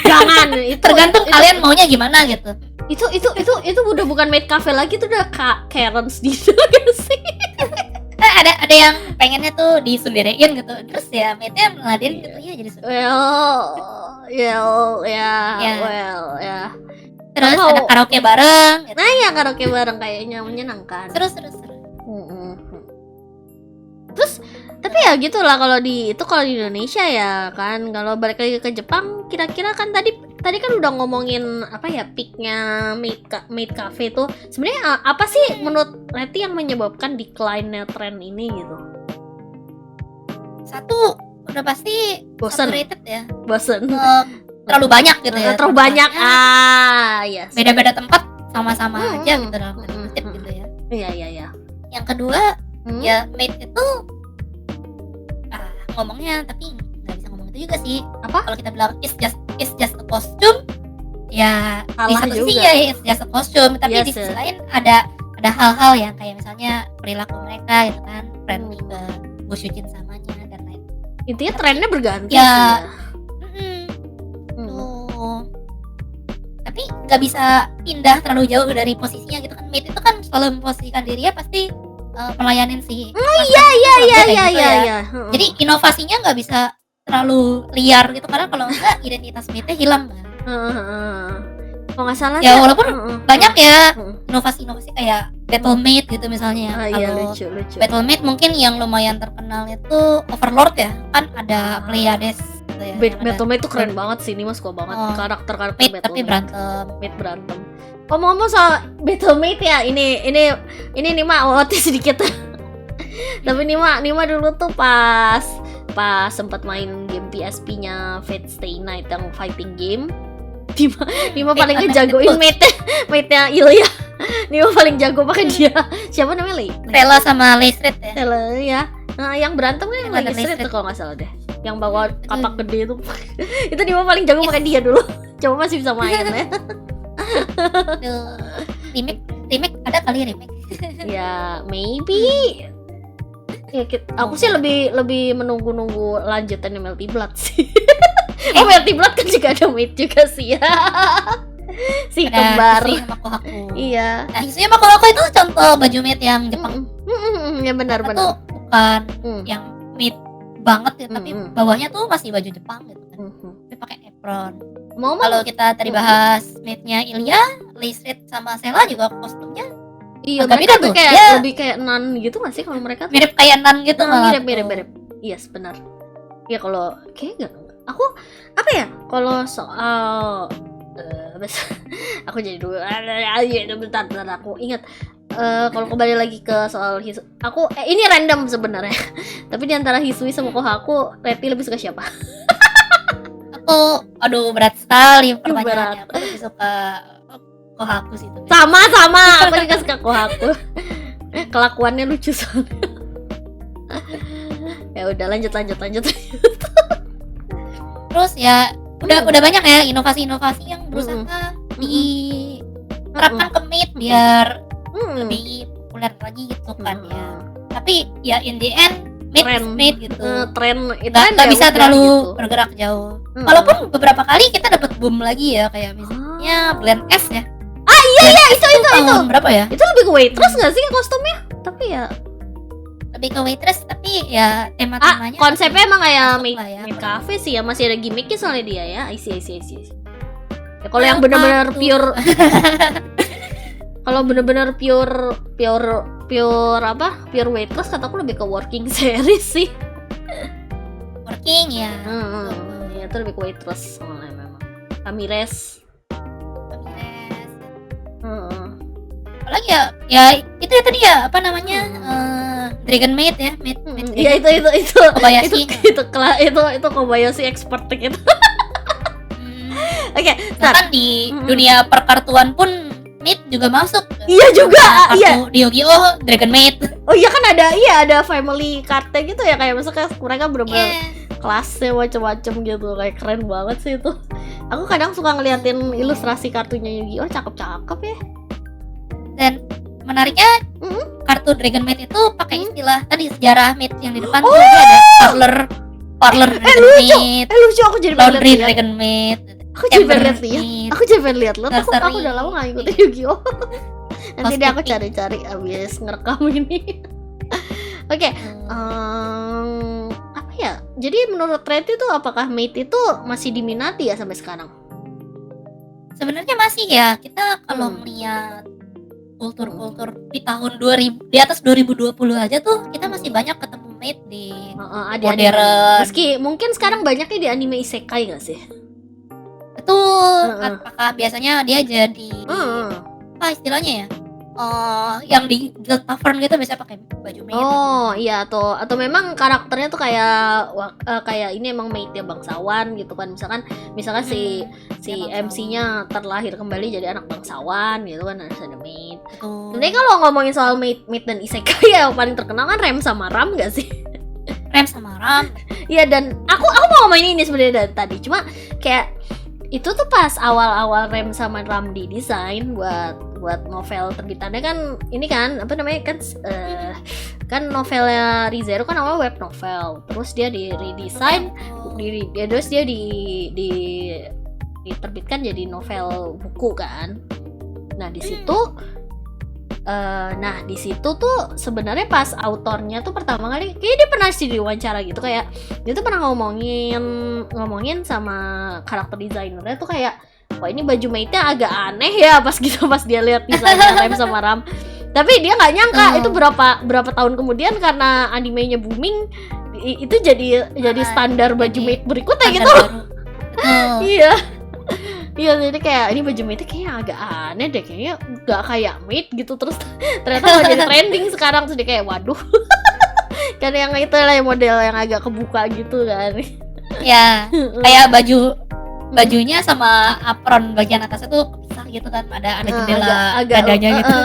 jangan itu Tergantung kalian maunya gimana gitu. itu udah bukan maid cafe lagi, itu udah Karen's dinner gak sih? Nah, ada yang pengennya tuh disunderain gitu. Terus ya meet-nya ngeladenin gitu ya jadi sundere. Well, Ya. ya. Terus Kalau- ada karaoke bareng gitu. Nah ya karaoke bareng kayaknya menyenangkan. Seru. Terus tapi ya gitulah kalau di Indonesia ya kan. Kalau balik lagi ke Jepang, kira-kira kan tadi kan udah ngomongin apa ya, peaknya maid cafe itu sebenarnya apa sih menurut Reti yang menyebabkan decline-nya tren ini gitu? Satu udah pasti Bosen, saturated ya. bosen, Terlalu banyak gitu ya. terlalu banyak. Yes. Beda-beda tempat sama-sama Hmm, aja hmm, gitu dalam tanda hmm, kutip hmm. gitu ya. Iya. Yang kedua Hmm? ya maid itu ngomongnya tapi nggak bisa ngomong itu juga sih. Apa? Kalau kita bilang it's just a costume ya di Salah satu sisi juga. ya it's just a costume tapi Yes, di sisi yes. lain ada hal-hal yang kayak misalnya perilaku mereka gitu kan friendly ke Bushujin samanya dan lain. Intinya trennya berganti Ya. sih ya. Hmm. Tuh. Tapi nggak bisa pindah terlalu jauh dari posisinya gitu kan. Maid itu kan selalu memposisikan dirinya pasti melayanin si Iya. Jadi inovasinya nggak bisa terlalu liar gitu karena kalau enggak identitas maidnya hilang kan. Kalau nggak salah Ya sih, walaupun banyak ya Hmm. inovasi-inovasi kayak battle maid gitu misalnya. Iya Kalau lucu. battle maid mungkin yang lumayan terkenal itu Overlord ya kan ada Pleiades gitu ya. yang ada Battle Maid tuh keren banget sih, ini mas suka banget Oh. karakter maid Battle tapi berantem. Maid berantem. Ngomong-ngomong soal Battle Maid ya, ini Nima otis sedikit. Tapi Nima dulu tuh pas sempat main game PSP-nya Fate Stay Night yang fighting game. Nima paling ngejagoin maidnya Ilya. Nima paling jago pakai dia. Siapa namanya Lei? Rela sama Leistrid ya. Ya. Nah, yang berantem kan yang Yang ada lagi street Leistrid. tuh kalau nggak salah deh. Yang bawa kapak gede itu. Itu Nima paling jago pakai dia dulu. Coba masih bisa main ya. Tuh, remake ada kali remake. Ya, maybe. Ya, aku sih lebih menunggu lanjutannya Melty Blood sih. Oh, Melty Blood kan juga ada maid juga sih ya. Si kembar. Hisui sama Kohaku. Iya. Nah, Hisui sama Kohaku itu contoh baju maid yang Jepang. Ya benar. Itu bukan Hmm. yang maid banget ya, tapi bawahnya tuh masih baju Jepang gitu kan. Tapi pakai apron. Kalau kita tadi bahas maidnya Ilya, Leistrid sama Sela juga kostumnya Iya, agak mereka beda tuh. kayak Ya. lebih kayak nun gitu nggak sih kalau mereka tuh? mirip kayak Nan gitu malah. Mirip. Yes, benar. Ya kalau kayak nggak, aku apa ya? Kalau soal aku jadi dulu. Bentar aku ingat. Kalau kembali lagi ke soal aku ini random sebenarnya. Tapi di antara Hisui sama Kohaku, Reti lebih suka siapa? Aduh berat sekali pertanyaannya. berat. Aku lebih suka Kohaku sih itu. Sama. Aku juga suka Kohaku. Kelakuannya lucu soalnya. Ya udah lanjut. Terus ya udah banyak ya inovasi-inovasi yang berusaha diterapkan ke maid biar lebih populer lagi gitu kan ya. Tapi ya in the end maid gitu. Tren itu Nggak bisa udah terlalu gitu. bergerak jauh. Walaupun beberapa kali kita dapat boom lagi ya kayak misalnya Blend S ya. Iya itu. Tahun berapa ya? Itu lebih ke waitress nggak sih kostumnya? Tapi ya Lebih ke waitress tapi ya tema-temanya konsepnya emang kayak masuk maid lah ya. cafe sih ya, masih ada gimmicknya soalnya dia ya. I see. Ya, kalau yang benar-benar pure kalau benar-benar pure waitress, kataku lebih ke working series sih. Working ya. Ya itu lebih ke waitress soalnya memang. Ramirez. Apalagi ya itu ya tadi ya apa namanya Dragon Maid ya maid Iya itu Kobayashi. itu Kobayashi expert gitu. Oke, Bahkan di dunia perkartuan pun maid juga masuk. Iya juga, Kartu di Yu-Gi-Oh Dragon Maid. Oh iya kan ada family card-nya gitu ya, kayak misalnya mereka bener-bener kelasnya macem-macem gitu, kayak keren banget sih itu. Aku kadang suka ngeliatin ilustrasi kartunya Yu-Gi-Oh, cakep-cakep ya. Dan menariknya kartu Dragon Maid itu pakai istilah tadi sejarah Maid yang di depan tuh dia ada parlor Dragon Maid. Lucu, aku jadi laundry Dragon Maid. Aku jadi pengen lihat. Aku udah lama gak ngikutin Yu-Gi-Oh. Nanti deh aku cari-cari abis ngerekam ini. Oke, apa ya? Jadi menurut Reti tuh apakah Maid itu masih diminati ya sampai sekarang? Sebenarnya masih ya. Kita kalau melihat kultur-kultur di tahun 2000, di atas 2020 aja tuh kita masih banyak ketemu Maid di modern. Meski mungkin sekarang banyaknya di anime isekai gak sih? Betul. Apakah biasanya dia jadi apa istilahnya ya? Yang di Guild Tavern gitu biasanya pakai baju Maid. Oh iya, atau memang karakternya tuh kayak ini emang Maid ya, bangsawan gitu kan. Misalkan si MC-nya terlahir kembali jadi anak bangsawan gitu kan, harus ada Maid. Nanti kalau ngomongin soal Maid dan isekai ya paling terkenal kan Rem sama Ram gak sih? Rem sama Ram. Iya, dan aku mau ngomongin ini sebenarnya dari tadi, cuma kayak itu tuh pas awal-awal Rem sama Ram didesain buat novel terbitannya kan, ini kan apa namanya kan novelnya ReZero kan awal web novel, terus dia di redesign, terus dia diterbitkan jadi novel buku kan. Nah di situ tuh sebenarnya pas autornya tuh pertama kali kayak dia pernah sih diwawancara gitu, kayak dia tuh pernah ngomongin sama karakter desainernya tuh kayak, wah ini baju Maidnya agak aneh ya pas dia lihat desainnya Rem sama Ram. Tapi dia nggak nyangka itu berapa tahun kemudian karena animenya booming itu jadi standar baju Maid berikutnya gitu. Iya. Iya, jadi kayak ini baju Maid kayaknya agak aneh deh, kayaknya nggak kayak Maid gitu, terus ternyata mau jadi trending sekarang, terus dia kayak waduh. Kan yang itu lah model yang agak kebuka gitu kan. Ya, kayak bajunya sama apron bagian atasnya tuh kepisah gitu kan, ada jendela dadanya gitu.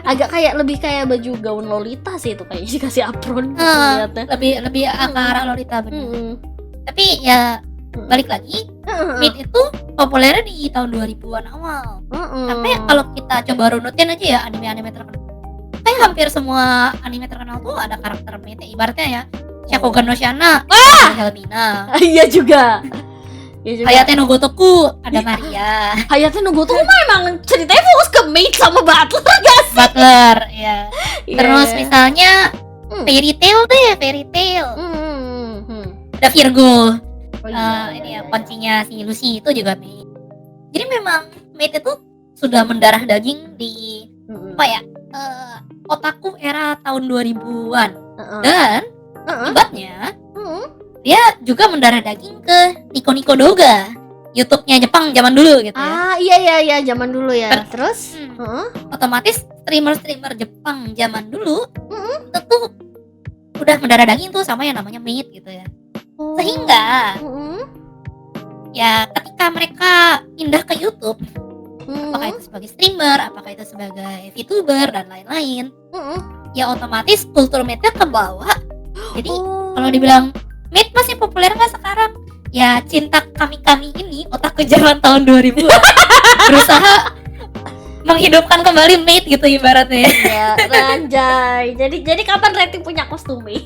Agak kayak lebih kayak baju gaun Lolita sih itu, kayaknya dikasih apron gitu lihatnya. Lebih ke arah Lolita bener. Tapi ya balik lagi, Maid itu populernya di tahun 2000-an awal. Sampai kalau kita coba runutin aja ya anime-anime terkenal, kayak hampir semua anime terkenal tuh ada karakter Maid. Ibaratnya ya Shakugan no Shana, Helmina. Iya juga. Hayate no Gotoku ada Maria. Hayate no Gotoku mah emang ceritanya fokus ke Maid sama Butler guys. Butler ya. Terus misalnya Fairy Tail. Ada Virgo. Ini ya kuncinya si Lucy itu juga Maid. Jadi memang Maid itu sudah mendarah daging di otaku era tahun 2000-an. Dan akibatnya dia juga mendarah daging ke Nico Doga, YouTube-nya Jepang zaman dulu gitu ya. Iya zaman dulu ya. Terus otomatis streamer Jepang zaman dulu itu udah mendarah daging tuh sama yang namanya Maid gitu ya. Sehingga ya ketika mereka pindah ke YouTube, apakah itu sebagai streamer, apakah itu sebagai VTuber dan lain-lain, ya otomatis kultur Maidnya ke bawah. Jadi kalau dibilang Maid masih populer nggak sekarang? Ya cinta kami ini otaku zaman tahun 2000-an berusaha menghidupkan kembali Maid gitu ibaratnya. Ya, anjay. Jadi kapan Reti punya kostum Maid?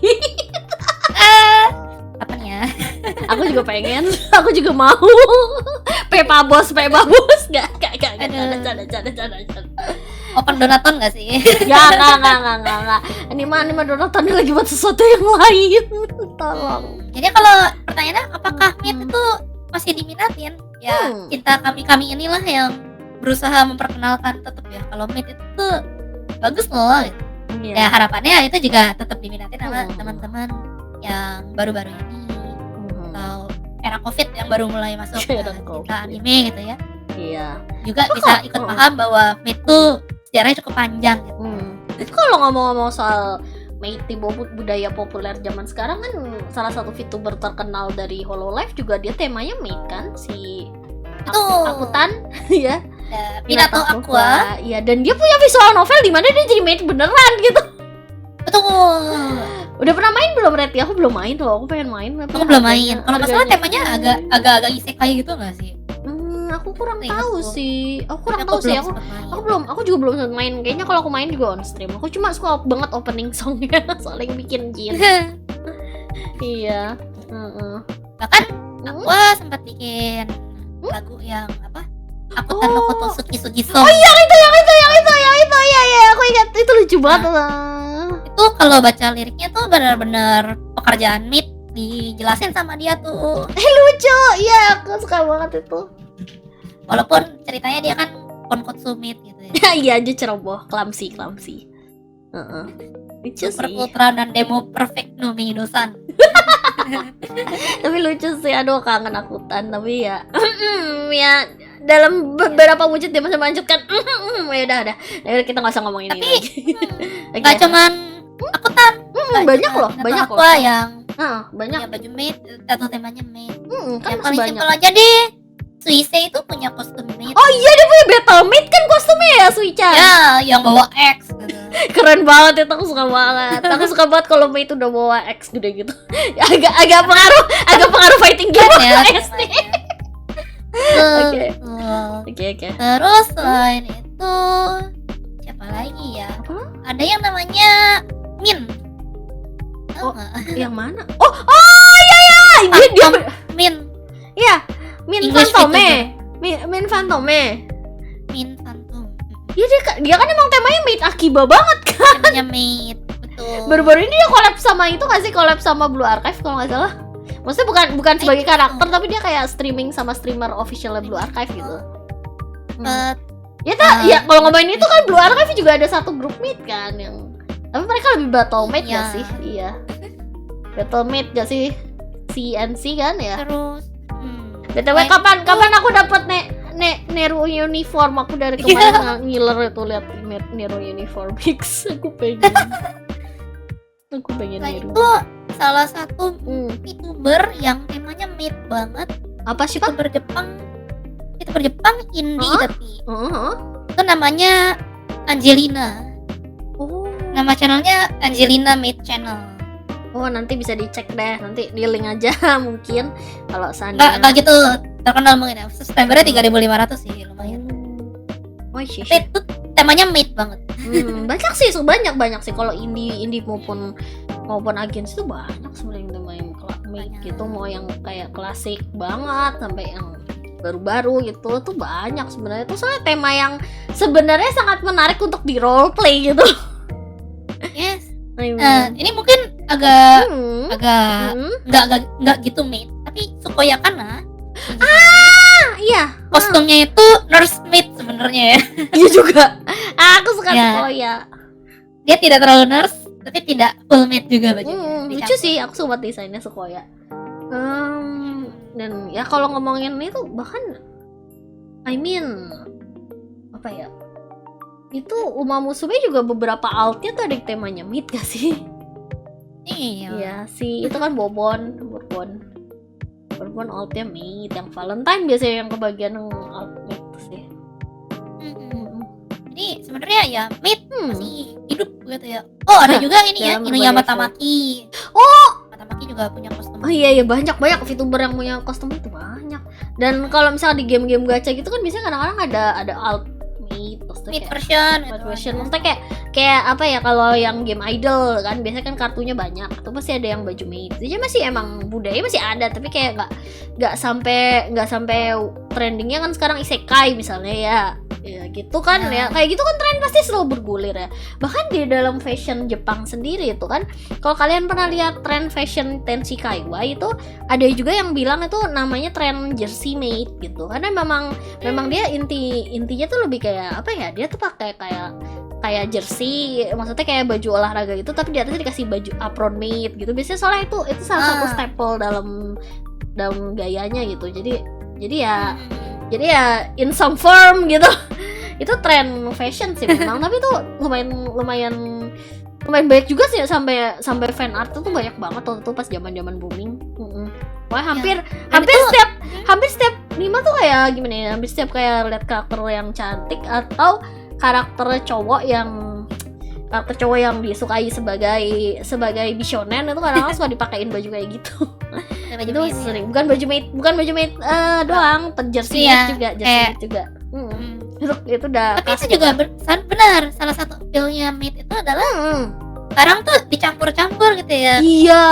Kapan ya? Aku juga pengen, aku juga mau. Pepa bos gak. Open donaton gak sih? Enggak. Ini mah donatonnya lagi buat sesuatu yang lain. Tolong. Jadi kalau pertanyaannya apakah Maid itu masih diminatin? Ya cinta kami inilah yang berusaha memperkenalkan tetap ya kalau Maid itu tuh bagus loh gitu. Ya harapannya itu juga tetap diminatin sama teman-teman yang baru-baru ini atau era COVID yang baru mulai masuk ke kita anime gitu ya. Iya. Juga bisa ikut paham bahwa Maid tuh sejarahnya cukup panjang gitu. Itu kalau ngomong-ngomong soal Maid di budaya populer zaman sekarang kan, salah satu VTuber terkenal dari Hololive juga dia temanya Maid kan, si Akutan ya. Minato Aqua. Iya, dan dia punya visual novel di mana dia jadi Maid beneran gitu. Betul. Udah pernah main belum Reti? Aku belum main tuh, aku pengen main. Aku belum main. Kalau nggak salah temanya agak isekai gitu nggak sih? Aku kurang Ingat tahu tuh. sih. Aku kurang Aku tahu sih. belum sempet main. Aku juga belum sempat main. Kayaknya kalau aku main juga on stream. Aku cuma suka banget opening songnya, soalnya bikin jin. Iya. Bahkan aku sempat bikin lagu yang apa? Aku Tano Koto Suki Sugi Song. Oh iya, yang itu. Iya, aku ingat. Itu lucu banget lah. Itu kalau baca liriknya tuh benar-benar pekerjaan Mid dijelasin sama dia tuh. Lucu. Iya, aku suka banget itu. Walaupun ceritanya dia kan konkotsu Mid gitu ya. Iya aja ceroboh, clumsy. Lucu Super sih. Ultra dan Demo Perfect no Minusan. Tapi lucu sih, aduh kangen akutan. Tapi ya ya dalam beberapa wujud dia masih melanjutkan. Ya udah kita nggak usah ngomongin ini lagi. Gak cuman akutan, banyak loh banyak yang banyak punya baju Mid atau temanya Mid. kan masih Yang paling banyak. simpel aja deh, Suisei itu punya kostum Mid. Oh iya, dia punya battle mate kan kostumnya ya, Suica. Ya, yang bawa X gitu. Keren banget itu, aku suka banget. Aku suka banget kalau mate udah bawa X gede gitu. agak pengaruh fighting game Ya, SD. Oke. Terus selain itu siapa lagi ya? Apa? Ada yang namanya Min. Tahu Oh. nggak? Yang mana? Oh iya. Dia Min. iya, Min English Fantome. Min Fantome. Min Phantom. Iya, dia kan emang temanya mate Akiba banget kan. Namanya Mid. Betul. Baru-baru ini dia collab sama itu nggak sih, collab sama Blue Archive kalau nggak salah. Maksudnya bukan sebagai karakter, tapi dia kayak streaming sama streamer official Blue Archive gitu. Ya kalau ngomongin itu kan Blue Archive juga ada satu grup meet kan yang, tapi mereka lebih battle-mate Iya. gak sih? Iya. Battle-mate gak sih? CNC kan ya? Terus BTW kapan aku dapat Nero uniform? Aku dari kemarin ngiler itu lihat Nero uniform mix. Aku pengen selain Nero. itu salah satu VTuber yang temanya Mid banget. Apa sih Pak? VTuber Jepang indie Hah? tapi itu namanya Angelina. Oh. Nama channelnya Angelina Mid Channel. Oh, nanti bisa dicek deh, nanti di link aja mungkin kalau seandainya. Nggak gitu terkenal mungkin ya. Subscribernya 3.500 sih, lumayan. Oh, sih. Itu temanya Mid banget. Banyak sih kalau indie maupun agensi itu banyak sebenarnya yang main mate gitu, mau yang kayak klasik banget sampai yang baru-baru gitu tuh banyak sebenarnya. Itu soalnya tema yang sebenarnya sangat menarik untuk di roleplay gitu. Yes. I mean. Ini mungkin agak Hmm. nggak gitu Mid, tapi Sukoya Kana. Iya. Kostumnya itu nurse Mid sebenarnya ya. Iya juga. Aku suka Ya. Sequoia. Dia tidak terlalu nurse, tapi tidak full Mid juga bajunya. Lucu sih, aku suka desainnya Sequoia. Dan ya kalau ngomongin itu bahkan apa ya? Itu Uma Musume juga beberapa altnya tuh ada temanya mid gak sih? Iya. Iya sih, itu kan Bourbon altnya mid, yang Valentine biasanya yang kebagian yang alt mid sih. Jadi sebenarnya ya Mid masih hidup gitu ya. Oh ada juga ini ya, Dalam Inuyama berbagai Tamaki. Oh, Tamaki juga punya kostum. Oh iya banyak VTuber yang punya kostum itu banyak. Dan kalau misalnya di game-game gacha gitu kan biasanya kadang-kadang ada alt mid, Mid version. Maksudnya kayak apa ya, kalau yang game idol kan biasanya kan kartunya banyak, tuh pasti ada yang baju mid. Jadi masih emang budaya masih ada, tapi kayak nggak sampai trendingnya kan sekarang isekai misalnya ya gitu kan ya, kayak gitu kan tren pasti selalu bergulir ya. Bahkan di dalam fashion Jepang sendiri itu kan, kalau kalian pernah lihat tren fashion Tenshi Kaiwa itu ada juga yang bilang itu namanya tren jersey made gitu, karena memang dia intinya tuh lebih kayak apa ya, dia tuh pakai kayak jersey, maksudnya kayak baju olahraga gitu, tapi di atasnya dikasih baju apron made gitu biasanya, soalnya itu salah satu staple dalam gayanya gitu. Jadi ya in some form gitu. Itu tren fashion sih memang, tapi tuh lumayan banyak juga sih, sampai fan art tuh banyak banget waktu itu pas zaman booming. Wah, hampir setiap Nima tuh kayak gimana ya, hampir setiap kayak lihat karakter yang cantik atau karakter cowok yang karakter cowok yang disukai sebagai bisonen itu kadang-kadang suka dipakein baju kayak gitu. Baju Itu maid, sering, bukan baju maid doang, jersey Iya, maid juga, kayak- juga. Hmm. Itu udah Tapi itu juga benar, salah satu appeal-nya maid itu adalah sekarang tuh dicampur-campur gitu ya. Iya.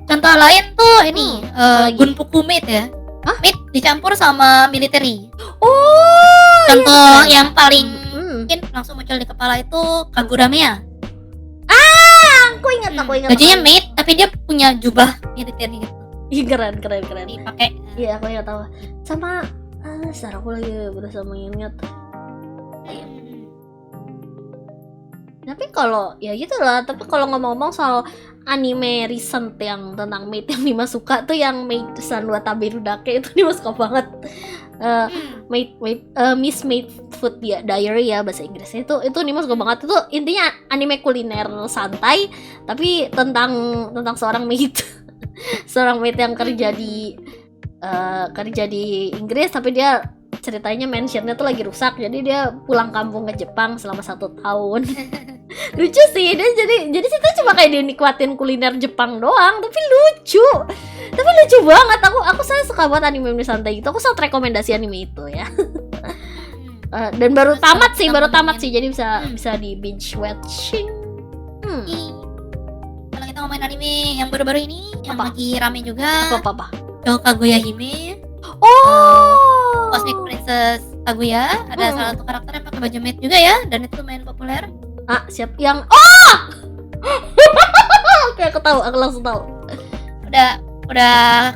Contoh lain tuh ini apalagi? Gunpuku maid ya. Hah? Maid dicampur sama military. Oh, Contoh yang paling Hmm. mungkin langsung muncul di kepala itu Kaguramea. Aku ingat. Bajunya maid tapi dia punya jubah military gitu. Ih, keren. Dipakai. Iya, aku ingat tahu. Sama sekarang aku lagi berusaha mengingat. Tapi kalau ya gitu lah. Tapi kalau ngomong-ngomong soal anime recent yang tentang maid yang Nima suka tuh yang Maid San wa Tabirudake itu Nima suka banget. Miss Maidfoot Diary ya bahasa Inggrisnya itu Nima suka banget. Itu intinya anime kuliner santai tapi tentang seorang maid seorang maid yang kerja di Inggris tapi dia ceritanya mansionnya tuh lagi rusak jadi dia pulang kampung ke Jepang selama 1 tahun. Lucu sih dia jadi situ cuma kayak dia nikmatin kuliner Jepang doang tapi lucu banget. Saya suka banget anime santai gitu. Aku sangat rekomendasi anime itu ya. Dan baru tamat sih jadi bisa di binge watching. Kalau kita ngomongin anime yang baru-baru ini yang Apa? lagi rame juga Apa? Shou Kaguya Hime, Oh, Cosmic Princess Kaguya. Ada salah satu karakter yang pakai baju maid juga ya dan itu lumayan populer. siap yang Oke, aku langsung tahu. Udah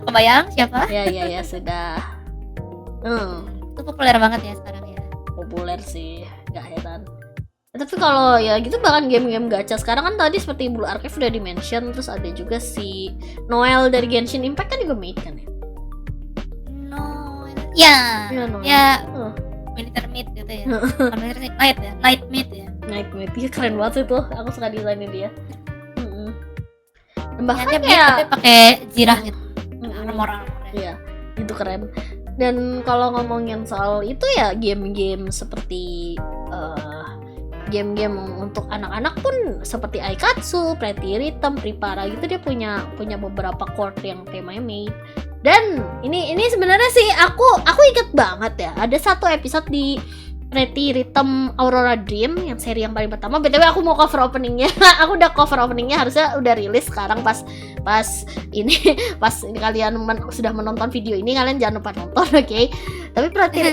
kebayang siapa? Ya sudah. Itu populer banget ya sekarang ya. Populer sih, gak heran. Tapi kalau ya gitu bahkan game-game gacha sekarang kan tadi seperti Blue Archive udah di-mention, terus ada juga si Noel dari Genshin Impact kan juga maid kan ya? Ya, Noel. ya Oh. militer maid gitu ya. Bukan militer maid, night maid ya. Night maid, iya keren banget sih tuh. Aku suka desainnya dia. Dan bahkan Dia maid kayak tapi pakai zirah gitu. Armor-armornya. iya, itu keren. Dan kalau ngomongin soal itu ya game-game seperti game-game untuk anak-anak pun seperti Aikatsu, Pretty Rhythm, Pripara gitu dia punya beberapa chord yang temanya maid. Dan ini sebenarnya sih aku inget banget ya. Ada satu episode di Pretty Rhythm Aurora Dream yang seri yang paling pertama. BTW aku mau cover openingnya. Aku udah cover openingnya, harusnya udah rilis sekarang pas ini kalian sudah menonton video ini kalian jangan lupa nonton, oke? Tapi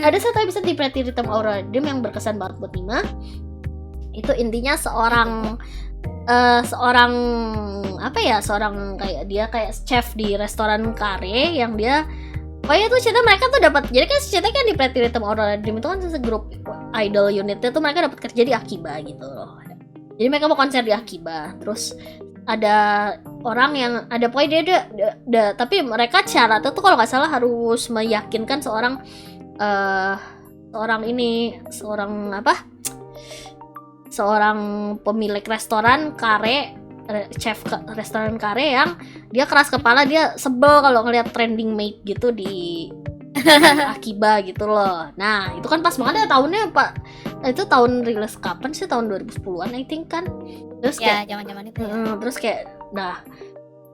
ada satu episode di Pretty Rhythm Aurora Dream yang berkesan banget buat Nima. Itu intinya seorang kayak dia kayak chef di restoran kare yang dia tuh cerita mereka tuh dapat, jadi kan cerita kan di Pretty Rhythm Aurora Dream itu kan segrup idol unitnya tuh mereka dapat kerja di Akiba gitu loh. Jadi mereka mau konser di Akiba, terus ada orang yang ada pokoknya dia tapi mereka syaratnya tuh kalau nggak salah harus meyakinkan seorang pemilik restoran kare, chef restoran kare yang dia keras kepala, dia sebel kalau ngeliat trending maid gitu di Akiba gitu loh. Nah itu kan pas banget ya tahunnya Pak, itu tahun rilis kapan sih, tahun 2010-an I think kan. Terus Ya, kayak zaman-zaman itu ya. terus kayak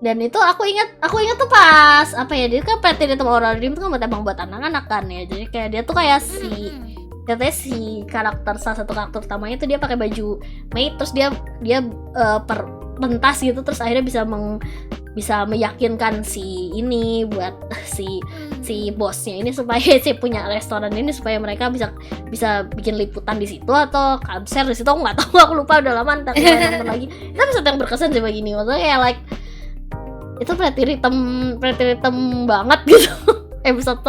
dan itu aku ingat tuh pas dia kan Pretty Rhythm Aurora Dream tuh kan emang buat anak-anak kan ya. Jadi kayak dia tuh kayak katanya si salah satu karakter utamanya itu dia pakai baju maid, terus dia pentas gitu, terus akhirnya bisa meyakinkan si ini buat si bosnya ini supaya si punya restoran ini supaya mereka bisa bikin liputan di situ atau konser di situ. Aku nggak tahu, aku lupa, udah lama ntar nonton lagi. Tapi episode yang berkesan sih begini, maksudnya kayak like itu Pretty Rhythm banget gitu. episode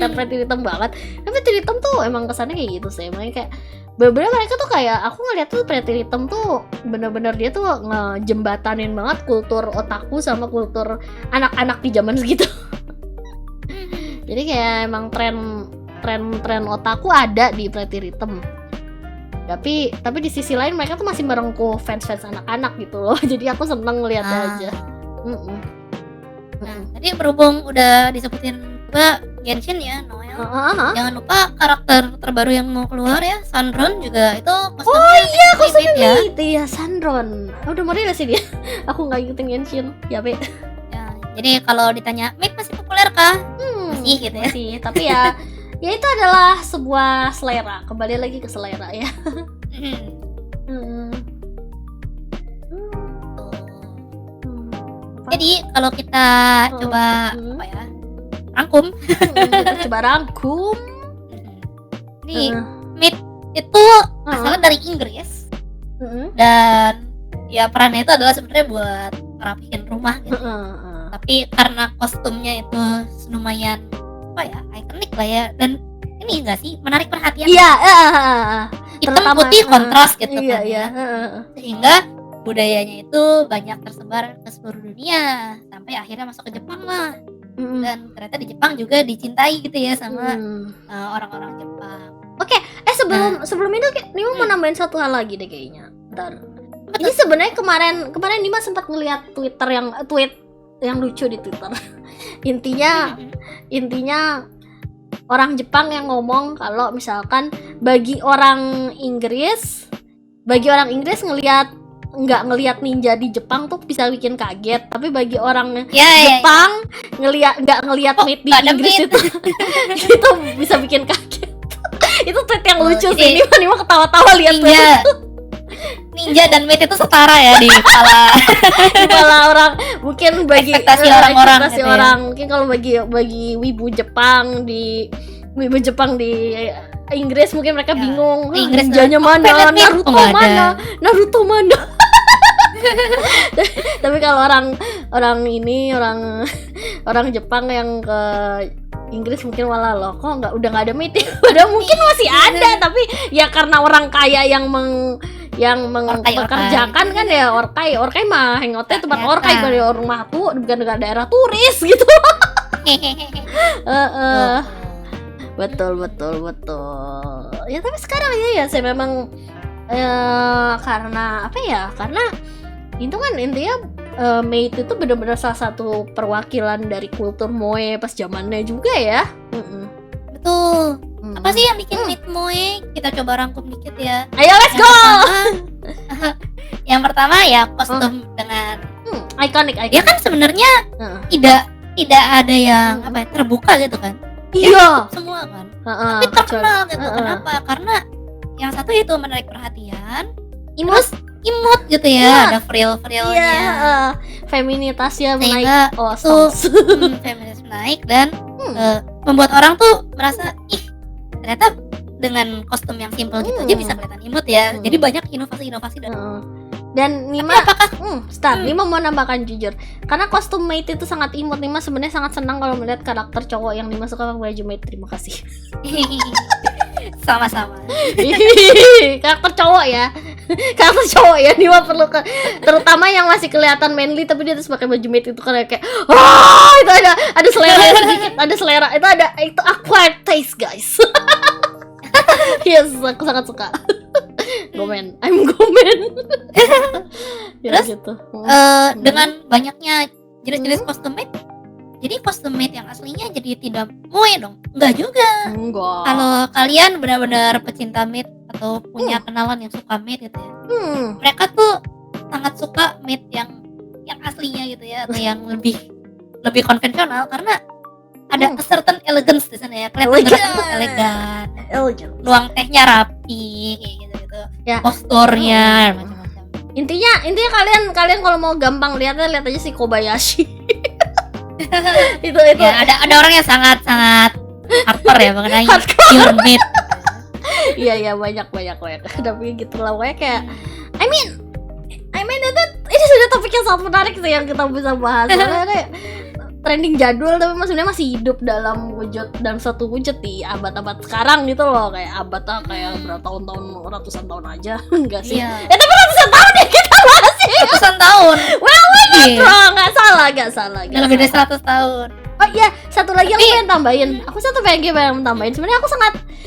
yang Pretty Rhythm banget. Tapi Pretty Rhythm tuh emang kesannya kayak gitu sih, emang kayak bener-bener mereka tuh kayak, aku ngeliat tuh Pretty Rhythm tuh bener-bener dia tuh ngejembatanin banget kultur otaku sama kultur anak-anak di zaman segitu. Jadi kayak emang tren otaku ada di Pretty Rhythm. Tapi di sisi lain mereka tuh masih merengkuh fans anak-anak gitu loh. Jadi aku seneng ngeliatnya aja. Nah, tadi berhubung udah disebutin juga Genshin ya, Noel Jangan lupa karakter terbaru yang mau keluar ya, Sandron juga itu kostumnya Oh iya, kostumnya ya. Maid. Iya, Sandron. Udah mau rilis sih dia. Aku nggak ngikutin Genshin. Ya, Be. Ya, jadi kalau ditanya Maid masih populer kah? Masih gitu ya. Masih, tapi ya ya itu adalah sebuah selera. Kembali lagi ke selera ya. Jadi kalau kita coba apa ya, rangkum, kita coba rangkum. Ini Maid itu asalnya dari Inggris dan ya perannya itu adalah sebenarnya buat ngerapihin rumah gitu. Tapi karena kostumnya itu lumayan apa ya, ikonik lah ya, dan ini enggak sih menarik perhatian. Iya, hitam putih kontras gitu iya, kan iya. Sehingga budayanya itu banyak tersebar ke seluruh dunia sampai akhirnya masuk ke Jepang lah. Dan ternyata di Jepang juga dicintai gitu ya sama orang-orang Jepang. Oke, sebelum itu Nima mau nambahin satu hal lagi deh kayaknya. Bentar. Ini sebenarnya kemarin Nima sempat ngeliat tweet yang lucu di Twitter. Intinya orang Jepang yang ngomong kalau misalkan bagi orang Inggris nggak ngelihat ninja di Jepang tuh bisa bikin kaget, tapi bagi orang Jepang nggak ngelihat Maid di Inggris itu bisa bikin kaget. Itu tweet yang lucu sih. Nima ketawa-tawa lihat ninja dan Maid itu setara ya di kepala orang. Mungkin bagi ekspektasi orang-orang gitu ya. Mungkin kalau bagi wibu Jepang di Inggris mungkin mereka bingung. Ninjanya mana? Naruto mana? Tapi kalau orang Jepang yang ke Inggris mungkin malah loh kok udah nggak ada Maid. Padahal mungkin masih ada, tapi ya karena orang kaya yang mengerjakan kan ya orkai mah hangotnya tempat orkai dari rumah tuh bukan daerah turis gitu. Betul. Ya tapi sekarang ya saya memang karena apa ya? Karena itu kan intinya Maid itu benar-benar salah satu perwakilan dari kultur moe pas zamannya juga ya. Betul. Apa sih yang bikin Maid moe? Kita coba rangkum dikit ya. Ayo let's go. Yang pertama ya kostum dengan ikonik. Ya kan sebenarnya tidak ada yang apa ya, terbuka gitu kan. Iya. Semua kan. Tapi terkenal gitu. Kenapa? Karena yang satu itu menarik perhatian. Terus imut gitu ya, ada frill-frillnya. Feminitasnya naik. Feminitas naik dan membuat orang tuh merasa ternyata dengan kostum yang simple gitu aja bisa kelihatan imut ya. Jadi banyak inovasi-inovasi dan Nima Nima mau nambahkan jujur, karena kostum Maid itu sangat imut. Nima sebenarnya sangat senang kalau melihat karakter cowok yang Nima suka pakai baju Maid. Terima kasih. Sama-sama. Karakter cowok ya Nima perlu terutama yang masih kelihatan manly tapi dia terus pakai baju Maid itu karena kayak itu ada selera sedikit, itu acquired taste guys. Yes, aku sangat suka. I'm gomen. Terus gitu. Dengan banyaknya jenis-jenis kostum Maid, jadi kostum Maid yang aslinya jadi tidak moe dong? Enggak juga. Kalau kalian benar-benar pecinta Maid atau punya kenalan yang suka Maid gitu ya, mereka tuh sangat suka Maid yang aslinya gitu ya, atau yang lebih konvensional karena ada a certain elegance di sana ya, kelihatan elegan, nuang tehnya rapi kayak gitu ya, posturnya macam-macam. Intinya kalian kalau mau gampang lihat aja si Kobayashi. itu ya, ada orang yang sangat hardcore ya mengenai pure Maid. Iya banyak tapi gitu lah pokoknya kayak I mean ini sudah topik yang sangat menarik sih yang kita bisa bahas. Soalnya trending jadul tapi maksudnya masih hidup dalam satu wujud di abad-abad sekarang gitu loh, kayak kayak bertahun-tahun, ratusan tahun aja. Enggak sih? Iya. Tapi ratusan tahun ya kita masih. Ratusan tahun. Nggak salah. Lebih dari 100 tahun. Oh iya, satu lagi yang pengen tambahin. Aku pengen tambahin. Sebenarnya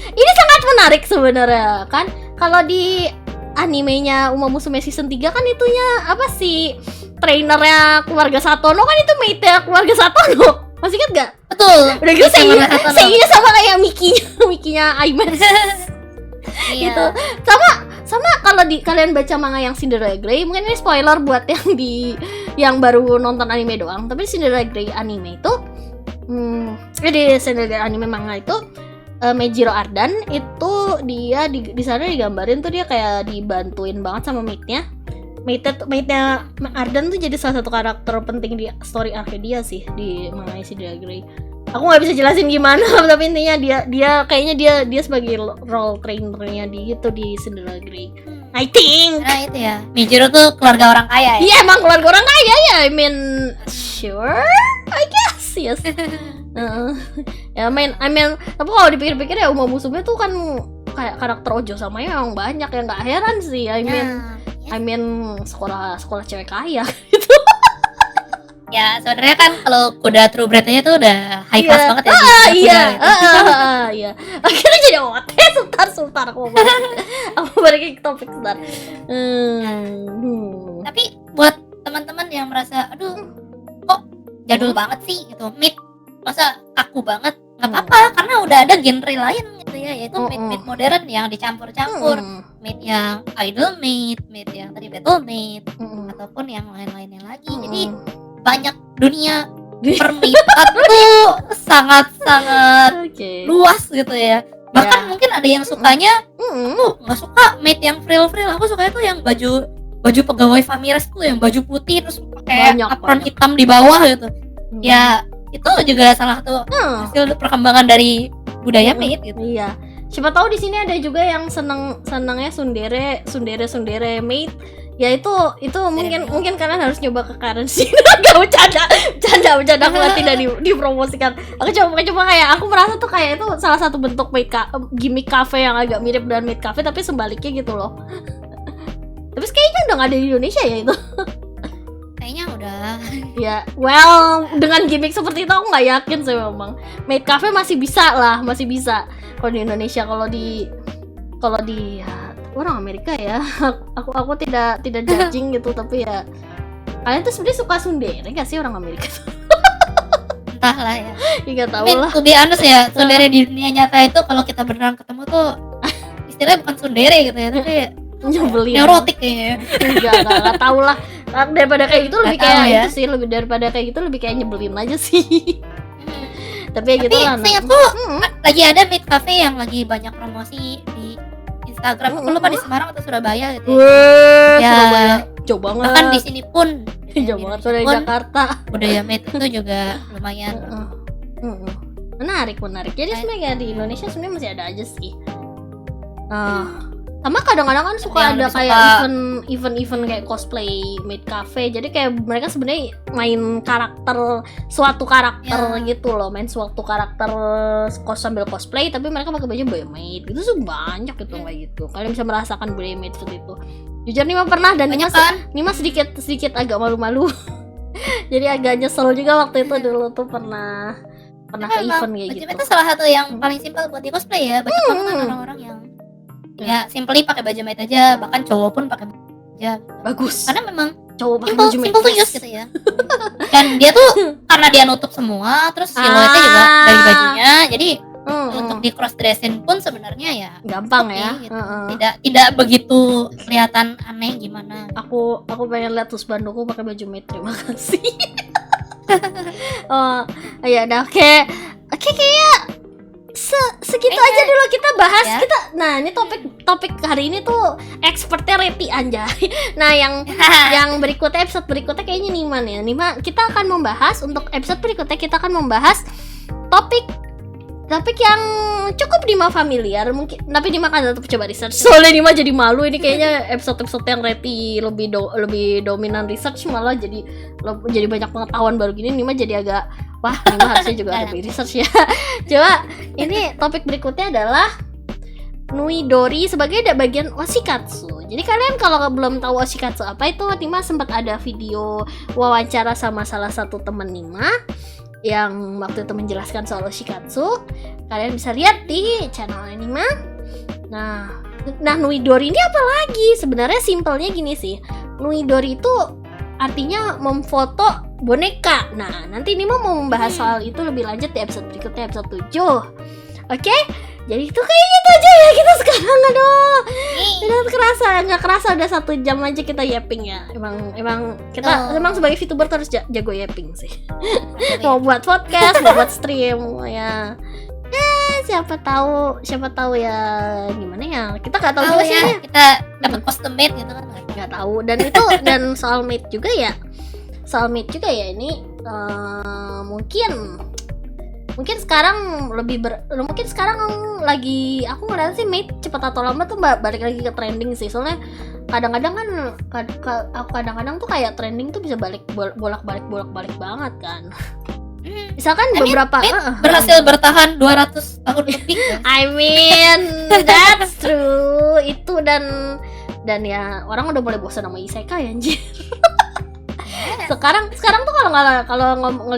ini sangat menarik sebenarnya kan. Kalau di animenya Uma Musume season 3 kan itunya apa sih? Trainernya keluarga Satono kan itu Maid-nya keluarga Satono. Masih ingat gak? Betul. Udah gitu Samurai Satono. Seinya sama kayak Mickey-nya IMAX. Iya. Gitu. Sama kalau kalian baca manga yang Cinderella Grey, mungkin ini spoiler buat yang baru nonton anime doang. Tapi Cinderella Grey anime itu di Cinderella Grey anime manga itu Meijiro Ardan itu dia di sana digambarin tuh dia kayak dibantuin banget sama maidnya Ardan tuh jadi salah satu karakter penting di story arc dia sih di manga Cinderella Grey. Aku nggak bisa jelasin gimana, tapi intinya dia kayaknya dia sebagai role trainernya di Cinderella Grey. I think. Nah itu ya, Meijiro tuh keluarga orang kaya ya? Iya emang keluarga orang kaya ya. I mean, sure, I guess, yes. Ya, I mean, tapi kalau dipikir-pikir ya Uma Musume tuh kan kayak karakter Ojo sama yang banyak ya, nggak heran sih. I mean sekolah cewek kaya gitu. Ya sebenarnya kan kalau kuda True Breed-nya tuh udah high class banget ya. Iya. Akhirnya jadi sebentar aku balik ke topik sebentar. Tapi buat teman-teman yang merasa aduh kok jadul banget sih gitu, mid masa kaku banget, nggak apa-apa karena udah ada genre lain gitu ya, yaitu mid modern yang dicampur-campur, mid yang idol mid yang tadi battle mid ataupun yang lain-lainnya lagi. Jadi banyak dunia permitan tuh sangat luas gitu ya. Bahkan mungkin ada yang sukanya nggak suka mid yang frill, aku sukanya tuh yang baju pegawai Famires tuh yang baju putih terus pakai apron hitam di bawah gitu. Ya itu juga salah satu hasil perkembangan dari budaya mid gitu. Iya. Siapa tahu di sini ada juga yang senangnya sundere maid. Ya itu mungkin kalian harus nyoba ke currency. Gak bercanda aku tidak dipromosikan. Aku coba kayak aku merasa tuh kayak itu salah satu bentuk gimmick cafe yang agak mirip dengan maid cafe tapi sebaliknya gitu loh. Tapi kayaknya udah gak ada di Indonesia ya itu. Kayaknya udah. Ya, well dengan gimmick seperti itu aku nggak yakin sih memang. Maid cafe masih bisa. Kalau di Indonesia, kalau di orang Amerika ya, aku tidak judging gitu, tapi ya kalian tuh sebenarnya suka sundere nggak sih orang Amerika? Entahlah ya. Nggak tahu lah. To be honest ya, sundere di dunia nyata itu kalau kita beneran ketemu tuh istilahnya bukan sundere gitu ya, tapi nyebelin. Neurotik kayaknya. Enggak tahu lah. Daripada kayak gitu lebih kayak ya. itu sih, daripada kayak gitu lebih kayak nyebelin aja sih. Tapi ya gitu lah. Tapi aku lagi ada mid cafe yang lagi banyak promosi di Instagram. Aku lupa di Semarang atau Surabaya gitu. Ya, Surabaya. Jauh banget. Bahkan di sini pun jauh banget dari Jakarta. Budaya mid itu juga lumayan. Menarik. Jadi sebenarnya di Indonesia sebenarnya masih ada aja sih. Sama kadang-kadang kan suka ada kayak event kayak cosplay maid cafe. Jadi kayak mereka sebenarnya main suatu karakter gitu loh, main suatu karakter sambil cosplay tapi mereka pakai baju boy maid. Itu tuh banyak gitu kayak gitu. Kalian bisa merasakan boy maid seperti itu. Jujur Nima pernah dan Nima sedikit agak malu-malu. Jadi agak nyesel juga waktu itu dulu tuh pernah ke event kayak gitu. Itu salah satu yang paling simpel buat di cosplay ya. Banyak banget orang-orang yang ya simply pakai baju maid aja, bahkan cowok pun pakai baju aja. Bagus. Karena memang cowok pakai baju maid. Simple to use gitu ya. Dan dia tuh karena dia nutup semua, terus siluetnya juga dari bajunya, jadi untuk di cross dressing pun sebenarnya ya gampang ya. Gitu. Tidak begitu kelihatan aneh gimana. Aku pengen lihat husbandoku pakai baju maid. Terima kasih. Ya udah oke kayak segitu aja dulu kita bahas ya. Nah ini topik hari ini tuh expertnya Reti anjay. Nah yang berikutnya, episode berikutnya kayaknya Nima kita akan membahas, untuk episode berikutnya kita akan membahas topik yang cukup Nima familiar mungkin, tapi Nima kan tetap coba research soalnya Nima jadi malu ini kayaknya episode yang Reti lebih dominan research, malah jadi banyak pengetahuan baru gini. Nima jadi agak Nima harusnya juga lebih research ya. Coba ini topik berikutnya adalah Nuidori sebagai bagian oshikatsu. Jadi kalian kalau belum tahu oshikatsu apa itu, Nima sempat ada video wawancara sama salah satu teman Nima yang waktu itu menjelaskan soal oshikatsu. Kalian bisa lihat di channel Nima. Nah Nuidori ini apa lagi? Sebenarnya simpelnya gini sih. Nuidori itu artinya memfoto boneka. Nah, nanti ini mau membahas soal itu lebih lanjut di episode berikutnya, episode 7. Oke? Jadi itu kayak gitu aja ya kita sekarang. Aduh, nggak kerasa udah 1 jam aja kita yapping ya. Emang kita emang sebagai VTuber harus jago yapping sih. Mau buat podcast, mau buat stream ya. Siapa tahu ya gimana ya, kita nggak tahu juga ya, sih kita dapat custom made gitu kan, nggak tahu. Dan itu dan soal made juga ya ini mungkin sekarang mungkin sekarang lagi aku ngeliat sih made cepat atau lambat tuh balik lagi ke trending sih. Soalnya kadang-kadang kan aku kadang-kadang tuh kayak trending tuh bisa bolak-balik banget kan. Misalkan beberapa berhasil bertahan 200 tahun lebih. I mean that's true. Itu dan ya orang udah mulai bosan sama isekai anjir. Sekarang tuh kalau ngeliat